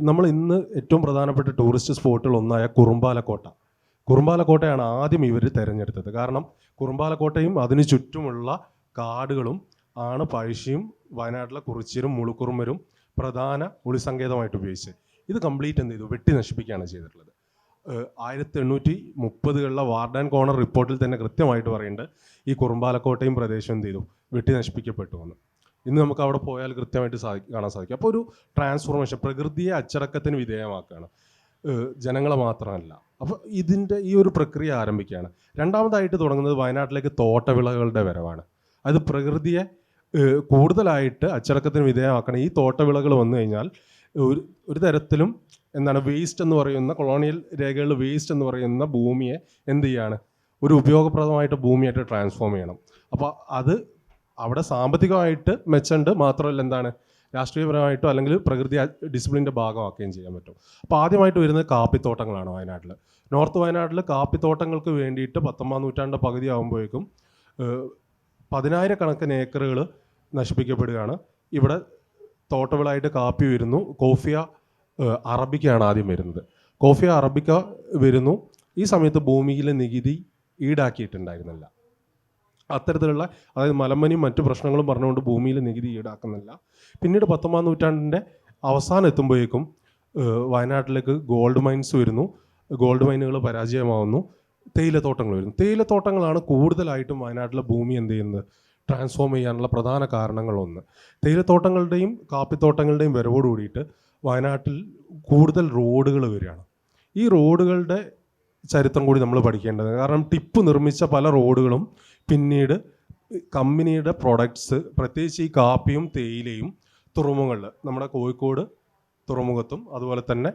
നമ്മൾ ഇന്ന് ഏറ്റവും പ്രധാനപ്പെട്ട ടൂറിസ്റ്റ് സ്പോട്ടുകൾ ഒന്നായ കുറുമ്പാലക്കോട്ടയാണ് ആദ്യം ഇവർ തിരഞ്ഞെടുത്തത്. കാരണം കുറുമ്പാലക്കോട്ടയും അതിനു ചുറ്റുമുള്ള കാടുകളും ആണ് പഴശ്ശിയും വയനാട്ടിലെ കുറിച്യരും മുളുക്കുറുമരും പ്രധാന ഒളിസങ്കേതമായിട്ട് ഉപയോഗിച്ചത്. ഇത് കംപ്ലീറ്റ് എന്ത് ചെയ്തു, വെട്ടി നശിപ്പിക്കുകയാണ് ചെയ്തിട്ടുള്ളത്. 1830കളിലെ വാർഡ് ആൻഡ് കോർണർ റിപ്പോർട്ടിൽ തന്നെ കൃത്യമായിട്ട് പറയുന്നുണ്ട് ഈ കുറുമ്പാലക്കോട്ടയും പ്രദേശം എന്ത് ചെയ്തു, വെട്ടി നശിപ്പിക്കപ്പെട്ടു എന്ന്. ഇന്ന് നമുക്ക് അവിടെ പോയാൽ കൃത്യമായിട്ട് കാണാൻ സാധിക്കും. അപ്പോൾ ഒരു ട്രാൻസ്ഫോർമേഷൻ, പ്രകൃതിയെ അച്ചടക്കത്തിന് വിധേയമാക്കുകയാണ്, ജനങ്ങളെ മാത്രമല്ല. അപ്പോൾ ഇതിൻ്റെ ഈ ഒരു പ്രക്രിയ ആരംഭിക്കുകയാണ്. രണ്ടാമതായിട്ട് തുടങ്ങുന്നത് വയനാട്ടിലേക്ക് തോട്ടവിളകളുടെ വരവാണ്. അത് പ്രകൃതിയെ കൂടുതലായിട്ട് അച്ചടക്കത്തിന് വിധേയമാക്കണം. ഈ തോട്ടവിളകൾ വന്നു കഴിഞ്ഞാൽ ഒരു തരത്തിലും വേസ്റ്റ് എന്ന് പറയുന്ന, കൊളോണിയൽ രേഖകളിൽ വേസ്റ്റ് എന്ന് പറയുന്ന ഭൂമിയെ എന്ത് ചെയ്യാണ്, ഒരു ഉപയോഗപ്രദമായിട്ട് ഭൂമിയായിട്ട് ട്രാൻസ്ഫോം ചെയ്യണം. അപ്പോൾ അത് അവിടെ സാമ്പത്തികമായിട്ട് മെച്ചമുണ്ട്, മാത്രമല്ല രാഷ്ട്രീയപരമായിട്ടോ അല്ലെങ്കിൽ പ്രകൃതി ഡിസിപ്ലിൻ്റെ ഭാഗമാക്കുകയും ചെയ്യാൻ പറ്റും. അപ്പോൾ ആദ്യമായിട്ട് വരുന്നത് കാപ്പിത്തോട്ടങ്ങളാണ് വയനാട്ടിൽ. നോർത്ത് വയനാട്ടിൽ കാപ്പിത്തോട്ടങ്ങൾക്ക് വേണ്ടിയിട്ട് 19-ാം നൂറ്റാണ്ടിൻ്റെ പകുതി ആകുമ്പോഴേക്കും 10,000-കണക്കിന് ഏക്കറുകൾ നശിപ്പിക്കപ്പെടുകയാണ്. ഇവിടെ തോട്ടവിളായിട്ട് കാപ്പി വരുന്നു. കോഫിയ അറബിക്കയാണ് ആദ്യം വരുന്നത്. കോഫിയ അറബിക്ക വരുന്നു. ഈ സമയത്ത് ഭൂമിയിലെ നികുതി ഈടാക്കിയിട്ടുണ്ടായിരുന്നില്ല. അത്തരത്തിലുള്ള, അതായത് മലമ്പനിയും മറ്റു പ്രശ്നങ്ങളും പറഞ്ഞുകൊണ്ട് ഭൂമിയിൽ നികുതി ഈടാക്കുന്നില്ല. പിന്നീട് 19-ാം നൂറ്റാണ്ടിൻ്റെ അവസാനം എത്തുമ്പോഴേക്കും വയനാട്ടിലേക്ക് ഗോൾഡ് മൈൻസ് വരുന്നു. ഗോൾഡ് മൈനുകൾ പരാജയമാവുന്നു. തേയിലത്തോട്ടങ്ങൾ വരുന്നു. തേയിലത്തോട്ടങ്ങളാണ് കൂടുതലായിട്ടും വയനാട്ടിലെ ഭൂമി എന്ത് ചെയ്യുന്നത്, ട്രാൻസ്ഫോം ചെയ്യാനുള്ള പ്രധാന കാരണങ്ങളൊന്ന്. തേയിലത്തോട്ടങ്ങളുടെയും കാപ്പിത്തോട്ടങ്ങളുടെയും വരവോട് കൂടിയിട്ട് വയനാട്ടിൽ കൂടുതൽ റോഡുകൾ വരികയാണ്. ഈ റോഡുകളുടെ ചരിത്രം കൂടി നമ്മൾ പഠിക്കേണ്ടത്. കാരണം ടിപ്പു നിർമ്മിച്ച പല റോഡുകളും പിന്നീട് കമ്പനിയുടെ പ്രൊഡക്ട്സ്, പ്രത്യേകിച്ച് ഈ കാപ്പിയും തേയിലയും തുറമുഖങ്ങളിൽ, നമ്മുടെ കോഴിക്കോട് തുറമുഖത്തും അതുപോലെ തന്നെ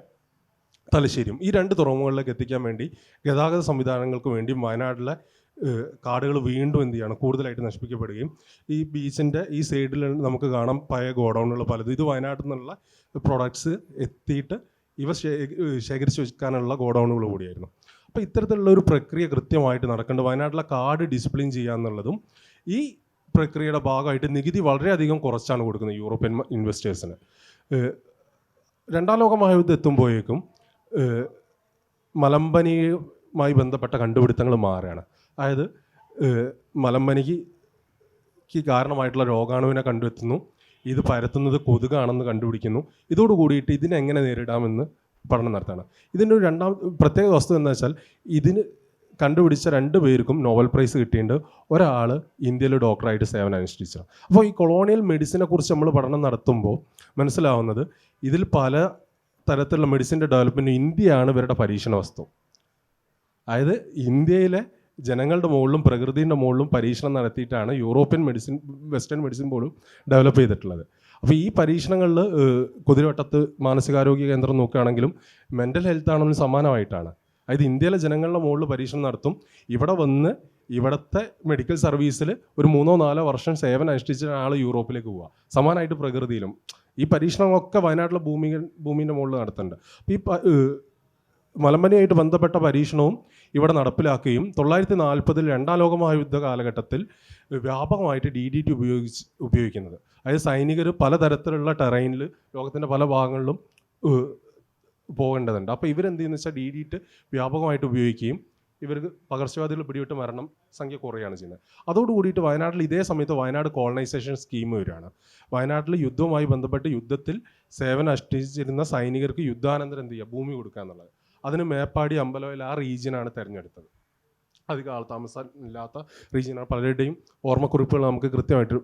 തലശ്ശേരിയും, ഈ 2 തുറമുഖങ്ങളിലേക്ക് എത്തിക്കാൻ വേണ്ടി ഗതാഗത സംവിധാനങ്ങൾക്ക് വേണ്ടി വയനാട്ടിലെ കാടുകൾ വീണ്ടും എന്ത് ചെയ്യണം, കൂടുതലായിട്ട് നശിപ്പിക്കപ്പെടുകയും ഈ ബീച്ചിൻ്റെ ഈ സൈഡിൽ നമുക്ക് കാണാം പഴയ ഗോഡൗണുകൾ പലതും. ഇത് വയനാട്ടിൽ നിന്നുള്ള പ്രൊഡക്ട്സ് എത്തിയിട്ട് ഇവ ശേഖരിച്ച് വെക്കാനുള്ള ഗോഡൗണുകൾ കൂടിയായിരുന്നു. അപ്പോൾ ഇത്തരത്തിലുള്ള ഒരു പ്രക്രിയ കൃത്യമായിട്ട് നടക്കേണ്ടത്. വയനാട്ടിലെ കാട് ഡിസിപ്ലിൻ ചെയ്യുക എന്നുള്ളതും ഈ പ്രക്രിയയുടെ ഭാഗമായിട്ട് നികുതി വളരെയധികം കുറച്ചാണ് കൊടുക്കുന്നത് യൂറോപ്യൻ ഇൻവെസ്റ്റേഴ്സിന്. 2-ാം ലോക മഹായുദ്ധം എത്തുമ്പോഴേക്കും മലമ്പനിയുമായി ബന്ധപ്പെട്ട കണ്ടുപിടുത്തങ്ങൾ മാറുകയാണ്. അതായത് മലമ്പനിക്ക് കാരണമായിട്ടുള്ള രോഗാണുവിനെ കണ്ടെത്തുന്നു, ഇത് പരത്തുന്നത് കൊതുകാണെന്ന് കണ്ടുപിടിക്കുന്നു. ഇതോടുകൂടിയിട്ട് ഇതിനെങ്ങനെ നേരിടാമെന്ന് പഠനം നടത്തുകയാണ്. ഇതിൻ്റെ ഒരു പ്രത്യേക വസ്തുത എന്താ വെച്ചാൽ, ഇതിന് കണ്ടുപിടിച്ച 2 പേർക്കും നോബൽ പ്രൈസ് കിട്ടിയിട്ടുണ്ട്. ഒരാൾ ഇന്ത്യയിൽ ഡോക്ടറായിട്ട് സേവനം അനുഷ്ഠിച്ചതാണ്. അപ്പോൾ ഈ കൊളോണിയൽ മെഡിസിനെ കുറിച്ച് നമ്മൾ പഠനം നടത്തുമ്പോൾ മനസ്സിലാവുന്നത് ഇതിൽ പല തരത്തിലുള്ള മെഡിസിൻ്റെ ഡെവലപ്മെൻറ്റ് ഇന്ത്യയാണ് ഇവരുടെ പരീക്ഷണ വസ്തു. അതായത് ഇന്ത്യയിലെ ജനങ്ങളുടെ മുകളിലും പ്രകൃതിയുടെ മുകളിലും പരീക്ഷണം നടത്തിയിട്ടാണ് യൂറോപ്യൻ മെഡിസിൻ, വെസ്റ്റേൺ മെഡിസിൻ പോലും ഡെവലപ്പ് ചെയ്തിട്ടുള്ളത്. അപ്പോൾ ഈ പരീക്ഷണങ്ങളിൽ കുതിരവട്ടത്ത് മാനസികാരോഗ്യ കേന്ദ്രം നോക്കുകയാണെങ്കിലും മെൻ്റൽ ഹെൽത്ത് ആണെങ്കിലും സമാനമായിട്ടാണ്. അതായത് ഇന്ത്യയിലെ ജനങ്ങളുടെ മുകളിൽ പരീക്ഷണം നടത്തും. ഇവിടെ വന്ന് ഇവിടുത്തെ മെഡിക്കൽ സർവീസിൽ ഒരു 3-4 വർഷം സേവനം അനുഷ്ഠിച്ച ആൾ യൂറോപ്പിലേക്ക് പോവുക. സമാനമായിട്ട് പ്രകൃതിയിലും ഈ പരീക്ഷണങ്ങളൊക്കെ വയനാട്ടിലെ ഭൂമിൻ്റെ മുകളിൽ നടത്തുന്നുണ്ട്. അപ്പോൾ ഈ മലമ്പനിയായിട്ട് ബന്ധപ്പെട്ട പരീക്ഷണവും ഇവിടെ നടപ്പിലാക്കുകയും 1940-ൽ 2-ാം ലോക മഹായുദ്ധ കാലഘട്ടത്തിൽ വ്യാപകമായിട്ട് DDT ഉപയോഗിക്കുന്നത്. അതായത് സൈനികർ പലതരത്തിലുള്ള ടെറൈനിൽ ലോകത്തിൻ്റെ പല ഭാഗങ്ങളിലും പോകേണ്ടതുണ്ട്. അപ്പോൾ ഇവരെന്ത് ചെയ്യുന്നത് വെച്ചാൽ DDT വ്യാപകമായിട്ട് ഉപയോഗിക്കുകയും ഇവർക്ക് പകർച്ചവ്യാധികൾ പിടിവിട്ട് മരണം സംഖ്യ കുറയുകയാണ് ചെയ്യുന്നത്. അതോടുകൂടിയിട്ട് വയനാട്ടിൽ ഇതേ സമയത്ത് വയനാട് കോളനൈസേഷൻ സ്കീം വരികയാണ്. വയനാട്ടിൽ യുദ്ധവുമായി ബന്ധപ്പെട്ട് യുദ്ധത്തിൽ സേവനം അനുഷ്ഠിച്ചിരുന്ന സൈനികർക്ക് യുദ്ധാനന്തരം എന്ത് ചെയ്യുക, ഭൂമി കൊടുക്കുക എന്നുള്ളത്. അതിന് മേപ്പാടി, അമ്പലവയൽ ആ റീജിയനാണ് തിരഞ്ഞെടുത്തത്. അധികം ആൾ താമസം ഇല്ലാത്ത റീജിയനാണ്. പലരുടെയും ഓർമ്മക്കുറിപ്പുകൾ നമുക്ക് കൃത്യമായിട്ട്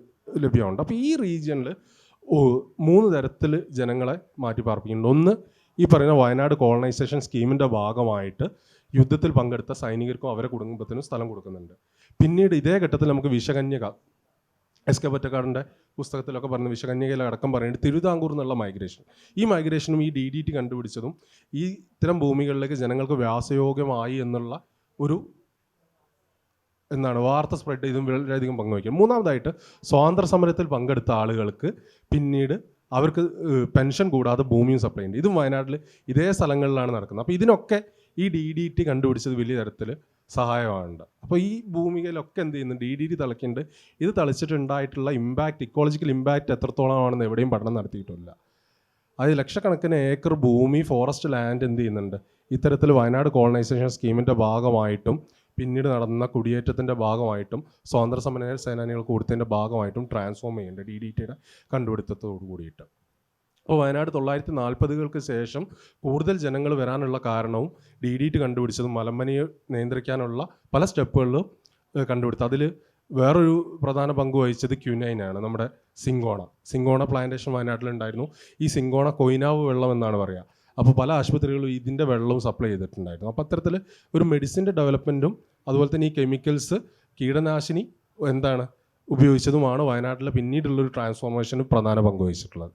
ലഭ്യമുണ്ട്. അപ്പോൾ ഈ റീജിയനിൽ 3 തരത്തിൽ ജനങ്ങളെ മാറ്റി പാർപ്പിക്കുന്നുണ്ട്. ഒന്ന്, ഈ പറയുന്ന വയനാട് കോളനൈസേഷൻ സ്കീമിൻ്റെ ഭാഗമായിട്ട് യുദ്ധത്തിൽ പങ്കെടുത്ത സൈനികർക്കും അവരെ കുടുംബത്തിനും സ്ഥലം കൊടുക്കുന്നുണ്ട്. പിന്നീട് ഇതേ ഘട്ടത്തിൽ നമുക്ക് വിഷകന്യക എസ് കെ പൊറ്റക്കാടിൻ്റെ പുസ്തകത്തിലൊക്കെ പറഞ്ഞ വിഷകന്യകയിലടക്കം പറയുന്നത് തിരുവിതാംകൂർ എന്നുള്ള മൈഗ്രേഷൻ. ഈ മൈഗ്രേഷനും ഈ DDT കണ്ടുപിടിച്ചതും ഈ ഇത്തരം ഭൂമികളിലേക്ക് ജനങ്ങൾക്ക് വ്യാസയോഗ്യമായി എന്നുള്ള ഒരു വാർത്ത സ്പ്രെഡ് ചെയ്തും വളരെയധികം പങ്കുവയ്ക്കും. മൂന്നാമതായിട്ട് സ്വാതന്ത്ര്യ സമരത്തിൽ പങ്കെടുത്ത ആളുകൾക്ക് പിന്നീട് അവർക്ക് പെൻഷൻ കൂടാതെ ഭൂമിയും സപ്ലൈ ഉണ്ട്. ഇതും വയനാട്ടിൽ ഇതേ സ്ഥലങ്ങളിലാണ് നടക്കുന്നത്. അപ്പോൾ ഇതിനൊക്കെ ഈ DDT കണ്ടുപിടിച്ചത് വലിയ തരത്തിൽ സഹായമാണുണ്ട്. അപ്പോൾ ഈ ഭൂമികയിലൊക്കെ എന്ത് ചെയ്യുന്നു, DDT തളിക്കുന്നുണ്ട്. ഇത് തളിച്ചിട്ടുണ്ടായിട്ടുള്ള ഇമ്പാക്റ്റ്, ഇക്കോളജിക്കൽ ഇമ്പാക്റ്റ് എത്രത്തോളമാണെന്ന് എവിടെയും പഠനം നടത്തിയിട്ടില്ല. അത് ലക്ഷക്കണക്കിന് ഏക്കർ ഭൂമി, ഫോറസ്റ്റ് ലാൻഡ് എന്ത് ചെയ്യുന്നുണ്ട്, ഇത്തരത്തിൽ വയനാട് കോളനൈസേഷൻ സ്കീമിൻ്റെ ഭാഗമായിട്ടും പിന്നീട് നടന്ന കുടിയേറ്റത്തിൻ്റെ ഭാഗമായിട്ടും സ്വാതന്ത്ര്യ സമര സേനാനികൾക്ക് കൊടുത്തതിൻ്റെ ഭാഗമായിട്ടും ട്രാൻസ്ഫോം ചെയ്യുന്നുണ്ട് DDTയുടെ കണ്ടുപിടുത്തത്തോടു കൂടിയിട്ട്. അപ്പോൾ വയനാട് 1940-കൾക്ക് ശേഷം കൂടുതൽ ജനങ്ങൾ വരാനുള്ള കാരണവും DDT കണ്ടുപിടിച്ചതും മലമ്പനിയെ നിയന്ത്രിക്കാനുള്ള പല സ്റ്റെപ്പുകളിലും കണ്ടുപിടുത്തം. അതിൽ വേറൊരു പ്രധാന പങ്ക് വഹിച്ചത് ക്യുനൈനാണ്. നമ്മുടെ സിങ്കോണ പ്ലാന്റേഷൻ വയനാട്ടിലുണ്ടായിരുന്നു. ഈ സിങ്കോണ കൊയിനാവ് വെള്ളം എന്നാണ് പറയുക. അപ്പോൾ പല ആശുപത്രികളും ഇതിൻ്റെ വെള്ളവും സപ്ലൈ ചെയ്തിട്ടുണ്ടായിരുന്നു. അപ്പോൾ അത്തരത്തിൽ ഒരു മെഡിസിൻ്റെ ഡെവലപ്മെൻറ്റും അതുപോലെ തന്നെ ഈ കെമിക്കൽസ്, കീടനാശിനി ഉപയോഗിച്ചതുമാണ് വയനാട്ടിലെ പിന്നീടുള്ളൊരു ട്രാൻസ്ഫോർമേഷന് പ്രധാന പങ്ക് വഹിച്ചിട്ടുള്ളത്.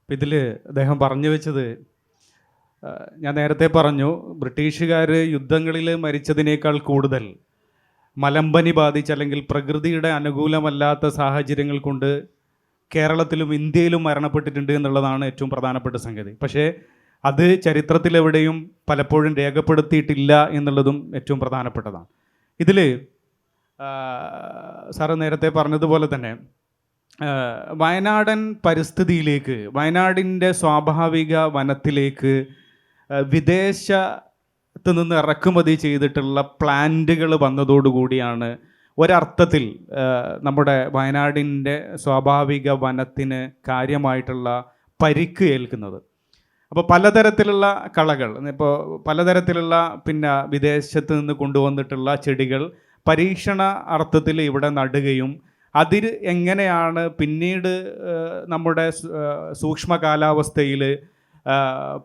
ഇതിൽ അദ്ദേഹം പറഞ്ഞു വെച്ചത്, ഞാൻ നേരത്തെ പറഞ്ഞു, ബ്രിട്ടീഷുകാർ യുദ്ധങ്ങളിൽ മരിച്ചതിനേക്കാൾ കൂടുതൽ മലമ്പനി ബാധിച്ച് അല്ലെങ്കിൽ പ്രകൃതിയുടെ അനുകൂലമല്ലാത്ത സാഹചര്യങ്ങൾ കൊണ്ട് കേരളത്തിലും ഇന്ത്യയിലും മരണപ്പെട്ടിട്ടുണ്ട് എന്നുള്ളതാണ് ഏറ്റവും പ്രധാനപ്പെട്ട സംഗതി. പക്ഷേ അത് ചരിത്രത്തിലെവിടെയും പലപ്പോഴും രേഖപ്പെടുത്തിയിട്ടില്ല എന്നുള്ളതും ഏറ്റവും പ്രധാനപ്പെട്ടതാണ്. ഇതിൽ സാറ് നേരത്തെ പറഞ്ഞതുപോലെ തന്നെ വയനാടൻ പരിസ്ഥിതിയിലേക്ക്, വയനാടിൻ്റെ സ്വാഭാവിക വനത്തിലേക്ക് വിദേശത്ത് നിന്ന് ഇറക്കുമതി ചെയ്തിട്ടുള്ള പ്ലാന്റുകൾ വന്നതോടുകൂടിയാണ് ഒരർത്ഥത്തിൽ നമ്മുടെ വയനാടിൻ്റെ സ്വാഭാവിക വനത്തിന് കാര്യമായിട്ടുള്ള പരിക്ക് ഏൽക്കുന്നത്. അപ്പോൾ പലതരത്തിലുള്ള കളകൾ, ഇപ്പോൾ പലതരത്തിലുള്ള വിദേശത്ത് നിന്ന് കൊണ്ടുവന്നിട്ടുള്ള ചെടികൾ പരീക്ഷണ അർത്ഥത്തിൽ ഇവിടെ നടുകയും അതിൽ എങ്ങനെയാണ് പിന്നീട് നമ്മുടെ സൂക്ഷ്മ കാലാവസ്ഥയിൽ,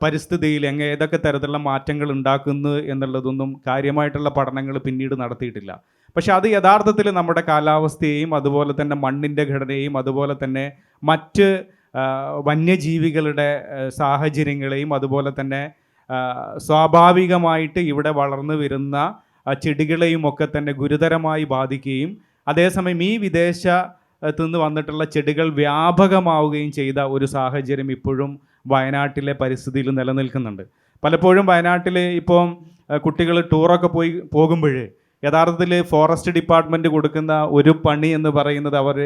പരിസ്ഥിതിയിൽ ഏതൊക്കെ തരത്തിലുള്ള മാറ്റങ്ങൾ ഉണ്ടാക്കുന്നു എന്നുള്ളതൊന്നും കാര്യമായിട്ടുള്ള പഠനങ്ങൾ പിന്നീട് നടത്തിയിട്ടില്ല. പക്ഷെ അത് യഥാർത്ഥത്തിൽ നമ്മുടെ കാലാവസ്ഥയെയും അതുപോലെ തന്നെ മണ്ണിൻ്റെ ഘടനയെയും അതുപോലെ തന്നെ മറ്റ് വന്യജീവികളുടെ സാഹചര്യങ്ങളെയും അതുപോലെ തന്നെ സ്വാഭാവികമായിട്ട് ഇവിടെ വളർന്നു വരുന്ന ചെടികളെയും ഒക്കെ തന്നെ ഗുരുതരമായി ബാധിക്കുകയും അതേസമയം ഈ വിദേശത്തു നിന്ന് വന്നിട്ടുള്ള ചെടികൾ വ്യാപകമാവുകയും ചെയ്ത ഒരു സാഹചര്യം ഇപ്പോഴും വയനാട്ടിലെ പരിസ്ഥിതിയിൽ നിലനിൽക്കുന്നുണ്ട്. പലപ്പോഴും വയനാട്ടിൽ ഇപ്പോൾ കുട്ടികൾ ടൂറൊക്കെ പോകുമ്പോൾ യഥാർത്ഥത്തിൽ ഫോറസ്റ്റ് ഡിപ്പാർട്ട്മെൻറ്റ് കൊടുക്കുന്ന ഒരു പണി എന്ന് പറയുന്നത് അവർ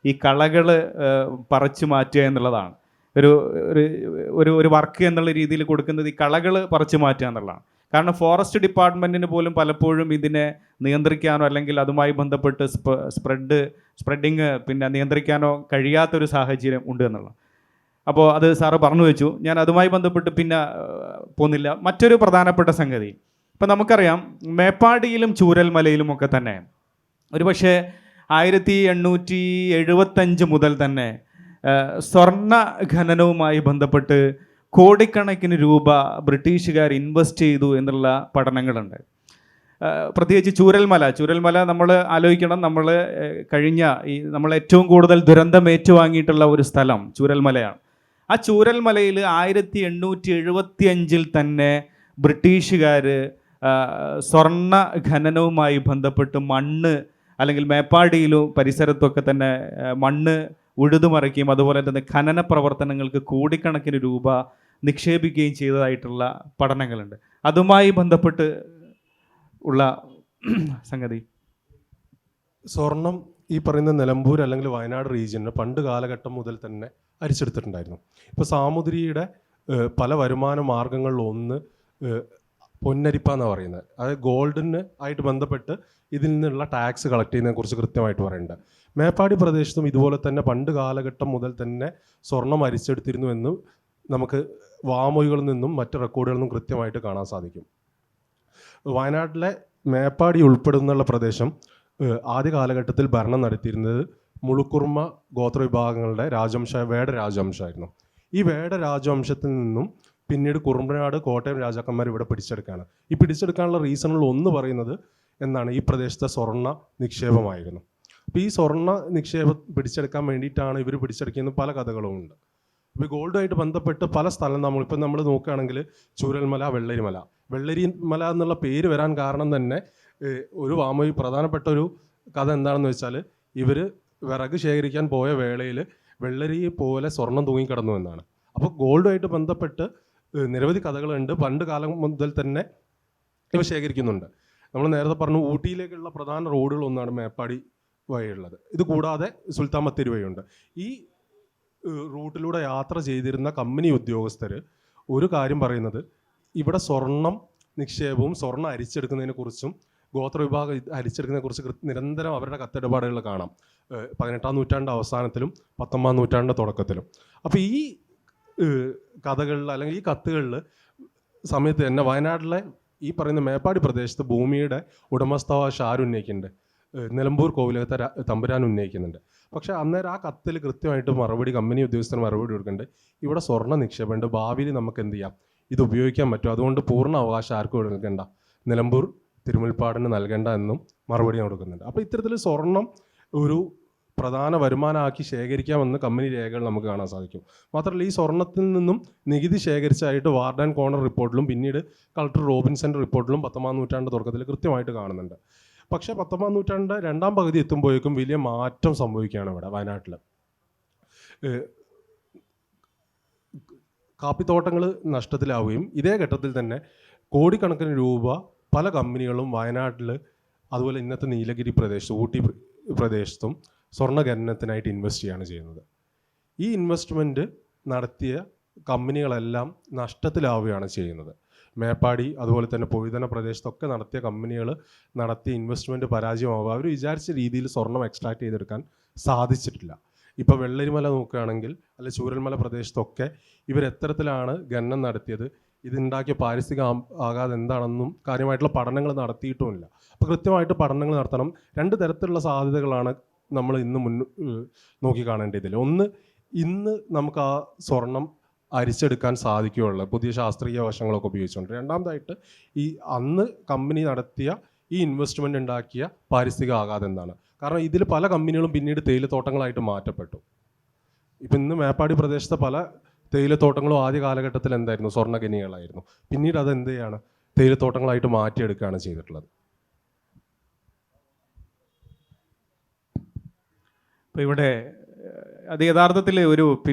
ഈ കളകൾ പറിച്ചു മാറ്റുക എന്നുള്ളതാണ്. ഒരു വർക്ക് എന്നുള്ള രീതിയിൽ കൊടുക്കുന്നത് ഈ കളകൾ പറിച്ചു മാറ്റുക എന്നുള്ളതാണ്. കാരണം ഫോറസ്റ്റ് ഡിപ്പാർട്ട്മെൻറ്റിന് പോലും പലപ്പോഴും ഇതിനെ നിയന്ത്രിക്കാനോ അല്ലെങ്കിൽ അതുമായി ബന്ധപ്പെട്ട് സ്പ്രെഡിങ് നിയന്ത്രിക്കാനോ കഴിയാത്തൊരു സാഹചര്യം ഉണ്ട് എന്നുള്ളതാണ്. അപ്പോൾ അത് സാറ് പറഞ്ഞു വെച്ചു, ഞാൻ അതുമായി ബന്ധപ്പെട്ട് പോകുന്നില്ല. മറ്റൊരു പ്രധാനപ്പെട്ട സംഗതി, ഇപ്പം നമുക്കറിയാം മേപ്പാടിയിലും ചൂരൽമലയിലും ഒക്കെ തന്നെ ഒരുപക്ഷെ 1875 മുതൽ തന്നെ സ്വർണ്ണ ഖനനവുമായി ബന്ധപ്പെട്ട് കോടിക്കണക്കിന് രൂപ ബ്രിട്ടീഷുകാർ ഇൻവെസ്റ്റ് ചെയ്തു എന്നുള്ള പഠനങ്ങളുണ്ട്. പ്രത്യേകിച്ച് ചൂരൽമല നമ്മൾ ആലോചിക്കണം, നമ്മൾ ഏറ്റവും കൂടുതൽ ദുരന്തം ഏറ്റുവാങ്ങിയിട്ടുള്ള ഒരു സ്ഥലം ചൂരൽമലയാണ്. ആ ചൂരൽമലയിൽ 1875 തന്നെ ബ്രിട്ടീഷുകാർ സ്വർണ്ണ ഖനനവുമായി ബന്ധപ്പെട്ട് മണ്ണ് അല്ലെങ്കിൽ മേപ്പാടിയിലും പരിസരത്തൊക്കെ തന്നെ മണ്ണ് ഉഴുതുമറിക്കുകയും അതുപോലെ തന്നെ ഖനന പ്രവർത്തനങ്ങൾക്ക് കോടിക്കണക്കിന് രൂപ നിക്ഷേപിക്കുകയും ചെയ്തതായിട്ടുള്ള പഠനങ്ങളുണ്ട്. അതുമായി ബന്ധപ്പെട്ട് ഉള്ള സംഗതി, സ്വർണം ഈ പറയുന്ന നിലമ്പൂർ അല്ലെങ്കിൽ വയനാട് റീജിയന് പണ്ട് കാലഘട്ടം മുതൽ തന്നെ അരിച്ചെടുത്തിട്ടുണ്ടായിരുന്നു. ഇപ്പോൾ സാമുദ്രിയുടെ പല വരുമാന മാർഗങ്ങളിലൊന്ന് പൊന്നരിപ്പ എന്നാണ് പറയുന്നത്. അതായത് ഗോൾഡിന് ആയിട്ട് ബന്ധപ്പെട്ട് ഇതിൽ നിന്നുള്ള ടാക്സ് കളക്ട് ചെയ്യുന്നതിനെ കുറിച്ച് കൃത്യമായിട്ട് പറയുന്നുണ്ട്. മേപ്പാടി പ്രദേശത്തും ഇതുപോലെ തന്നെ പണ്ട് കാലഘട്ടം മുതൽ തന്നെ സ്വർണം അരിച്ചെടുത്തിരുന്നു എന്ന് നമുക്ക് വാമൊഴികളിൽ നിന്നും മറ്റ് റെക്കോർഡുകളിൽ നിന്നും കൃത്യമായിട്ട് കാണാൻ സാധിക്കും. വയനാട്ടിലെ മേപ്പാടി ഉൾപ്പെടുന്നുള്ള പ്രദേശം ആദ്യ കാലഘട്ടത്തിൽ ഭരണം നടത്തിയിരുന്നത് മുളുക്കുർമ ഗോത്ര വിഭാഗങ്ങളുടെ വേട രാജവംശമായിരുന്നു. ഈ വേട രാജവംശത്തിൽ നിന്നും പിന്നീട് കുറുമ്പനാട്, കോട്ടയം രാജാക്കന്മാർ ഇവിടെ പിടിച്ചെടുക്കുകയാണ്. ഈ പിടിച്ചെടുക്കാനുള്ള റീസണുകൾ ഒന്ന് പറയുന്നത് എന്നാണ് ഈ പ്രദേശത്തെ സ്വർണ്ണ നിക്ഷേപമായിരുന്നു. അപ്പോൾ ഈ സ്വർണ്ണ നിക്ഷേപം പിടിച്ചെടുക്കാൻ വേണ്ടിയിട്ടാണ് ഇവർ പിടിച്ചെടുക്കുന്ന പല കഥകളുമുണ്ട്. ഇപ്പോൾ ഗോൾഡുമായിട്ട് ബന്ധപ്പെട്ട് പല സ്ഥലം നമ്മൾ നോക്കുകയാണെങ്കിൽ ചൂരൽമല, വെള്ളരിമല എന്നുള്ള പേര് വരാൻ കാരണം തന്നെ ഒരു പ്രധാനപ്പെട്ട ഒരു കഥ എന്താണെന്ന് വെച്ചാൽ ഇവർ വിറക് ശേഖരിക്കാൻ പോയ വേളയിൽ വെള്ളരി പോലെ സ്വർണം തൂങ്ങിക്കിടന്നു എന്നാണ്. അപ്പോൾ ഗോൾഡുമായിട്ട് ബന്ധപ്പെട്ട് നിരവധി കഥകളുണ്ട്. പണ്ട് കാലം മുതൽ തന്നെ ഇവ ശേഖരിക്കുന്നുണ്ട്. നമ്മൾ നേരത്തെ പറഞ്ഞു ഊട്ടിയിലേക്കുള്ള പ്രധാന റോഡുകളൊന്നാണ് മേപ്പാടി വഴിയുള്ളത്. ഇത് കൂടാതെ സുൽത്താൻ ബത്തേരി വഴിയുണ്ട്. ഈ റൂട്ടിലൂടെ യാത്ര ചെയ്തിരുന്ന കമ്പനി ഉദ്യോഗസ്ഥർ ഒരു കാര്യം പറയുന്നത്, ഇവിടെ സ്വർണം നിക്ഷേപവും സ്വർണ്ണം അരിച്ചെടുക്കുന്നതിനെക്കുറിച്ചും ഗോത്രവിഭാഗം അരിച്ചെടുക്കുന്നതിനെക്കുറിച്ച് നിരന്തരം അവരുടെ കത്തിടപാടുകൾ കാണാം. 18-ാം നൂറ്റാണ്ട് അവസാനത്തിലും 19-ാം നൂറ്റാണ്ടിൻ്റെ തുടക്കത്തിലും. അപ്പോൾ ഈ കഥകളിൽ അല്ലെങ്കിൽ ഈ കത്തുകളിൽ സമയത്ത് തന്നെ വയനാട്ടിലെ ഈ പറയുന്ന മേപ്പാടി പ്രദേശത്ത് ഭൂമിയുടെ ഉടമസ്ഥാവകാശം ആരുന്നയിക്കുന്നുണ്ട്? നിലമ്പൂർ കോവിലകത്തെ തമ്പുരാൻ ഉന്നയിക്കുന്നുണ്ട്. പക്ഷേ അന്നേരം ആ കത്തിൽ കൃത്യമായിട്ട് കമ്പനി ഉദ്യോഗസ്ഥന് മറുപടി കൊടുക്കുന്നുണ്ട്, ഇവിടെ സ്വർണ്ണ നിക്ഷേപമുണ്ട്, ഭാവിയിൽ നമുക്ക് എന്ത് ചെയ്യാം, ഇത് ഉപയോഗിക്കാൻ പറ്റും, അതുകൊണ്ട് പൂർണ്ണ അവകാശം ആർക്കും നൽകേണ്ട, നിലമ്പൂർ തിരുമുൽപ്പാടിന് നൽകേണ്ട എന്നും മറുപടി കൊടുക്കുന്നുണ്ട്. അപ്പോൾ ഇത്തരത്തിൽ സ്വർണം ഒരു പ്രധാന വരുമാനമാക്കി ശേഖരിക്കാമെന്ന് കമ്പനി രേഖകൾ നമുക്ക് കാണാൻ സാധിക്കും. മാത്രമല്ല ഈ സ്വർണത്തിൽ നിന്നും നികുതി ശേഖരിച്ചായിട്ട് വാർഡ് ആൻഡ് കോർണർ റിപ്പോർട്ടിലും പിന്നീട് കളക്ടർ റോബിൻസന്റെ റിപ്പോർട്ടിലും 19-ാം നൂറ്റാണ്ട് തുടക്കത്തിൽ കൃത്യമായിട്ട് കാണുന്നുണ്ട്. പക്ഷേ 19-ാം നൂറ്റാണ്ട് രണ്ടാം പകുതി എത്തുമ്പോഴേക്കും വലിയ മാറ്റം സംഭവിക്കുകയാണ് ഇവിടെ വയനാട്ടിൽ. കാപ്പിത്തോട്ടങ്ങൾ നഷ്ടത്തിലാവുകയും ഇതേ ഘട്ടത്തിൽ തന്നെ കോടിക്കണക്കിന് രൂപ പല കമ്പനികളും വയനാട്ടിൽ അതുപോലെ ഇന്നത്തെ നീലഗിരി പ്രദേശത്തും ഊട്ടി പ്രദേശത്തും സ്വർണ്ണ ഖനനത്തിനായിട്ട് ഇൻവെസ്റ്റ് ചെയ്യുകയാണ് ചെയ്യുന്നത്. ഈ ഇൻവെസ്റ്റ്മെൻറ്റ് നടത്തിയ കമ്പനികളെല്ലാം നഷ്ടത്തിലാവുകയാണ് ചെയ്യുന്നത്. മേപ്പാടി അതുപോലെ തന്നെ പൊഴുതന പ്രദേശത്തൊക്കെ നടത്തിയ കമ്പനികൾ നടത്തിയ ഇൻവെസ്റ്റ്മെൻറ്റ് പരാജയമാവുക. അവർ വിചാരിച്ച രീതിയിൽ സ്വർണം എക്സ്ട്രാക്ട് ചെയ്തെടുക്കാൻ സാധിച്ചിട്ടില്ല. ഇപ്പോൾ വെള്ളരിമല നോക്കുകയാണെങ്കിൽ അല്ലെ ചൂരൽമല പ്രദേശത്തൊക്കെ ഇവരെത്തരത്തിലാണ് ഖനനം നടത്തിയത്, ഇതുണ്ടാക്കിയ പാരിസ്ഥിതിക ആഘാതം എന്താണെന്നും കാര്യമായിട്ടുള്ള പഠനങ്ങൾ നടത്തിയിട്ടുമില്ല. അപ്പോൾ കൃത്യമായിട്ട് പഠനങ്ങൾ നടത്തണം. രണ്ട് തരത്തിലുള്ള സാധ്യതകളാണ് നമ്മൾ ഇന്ന് നോക്കി കാണേണ്ടതിൽ. ഒന്ന്, ഇന്ന് നമുക്ക് ആ സ്വർണം അരിച്ചെടുക്കാൻ സാധിക്കുകയുള്ളൂ പുതിയ ശാസ്ത്രീയ വശങ്ങളൊക്കെ ഉപയോഗിച്ചുകൊണ്ട്. രണ്ടാമതായിട്ട് ഈ അന്ന് കമ്പനി നടത്തിയ ഈ ഇൻവെസ്റ്റ്മെൻറ്റ് ഉണ്ടാക്കിയ പാരിസ്ഥിതിക ആഘാതം എന്താണ്? കാരണം ഇതിൽ പല കമ്പനികളും പിന്നീട് തേയിലത്തോട്ടങ്ങളായിട്ട് മാറ്റപ്പെട്ടു. ഇപ്പം ഇന്ന് മേപ്പാടി പ്രദേശത്തെ പല തേയിലത്തോട്ടങ്ങളും ആദ്യ കാലഘട്ടത്തിൽ എന്തായിരുന്നു? സ്വർണ്ണഖനികളായിരുന്നു. പിന്നീട് അത് എന്ത് ചെയ്യാണ്? തേയിലത്തോട്ടങ്ങളായിട്ട് മാറ്റിയെടുക്കുകയാണ് ചെയ്തിട്ടുള്ളത്. അപ്പോൾ ഇവിടെ അത് യഥാർത്ഥത്തിൽ ഒരു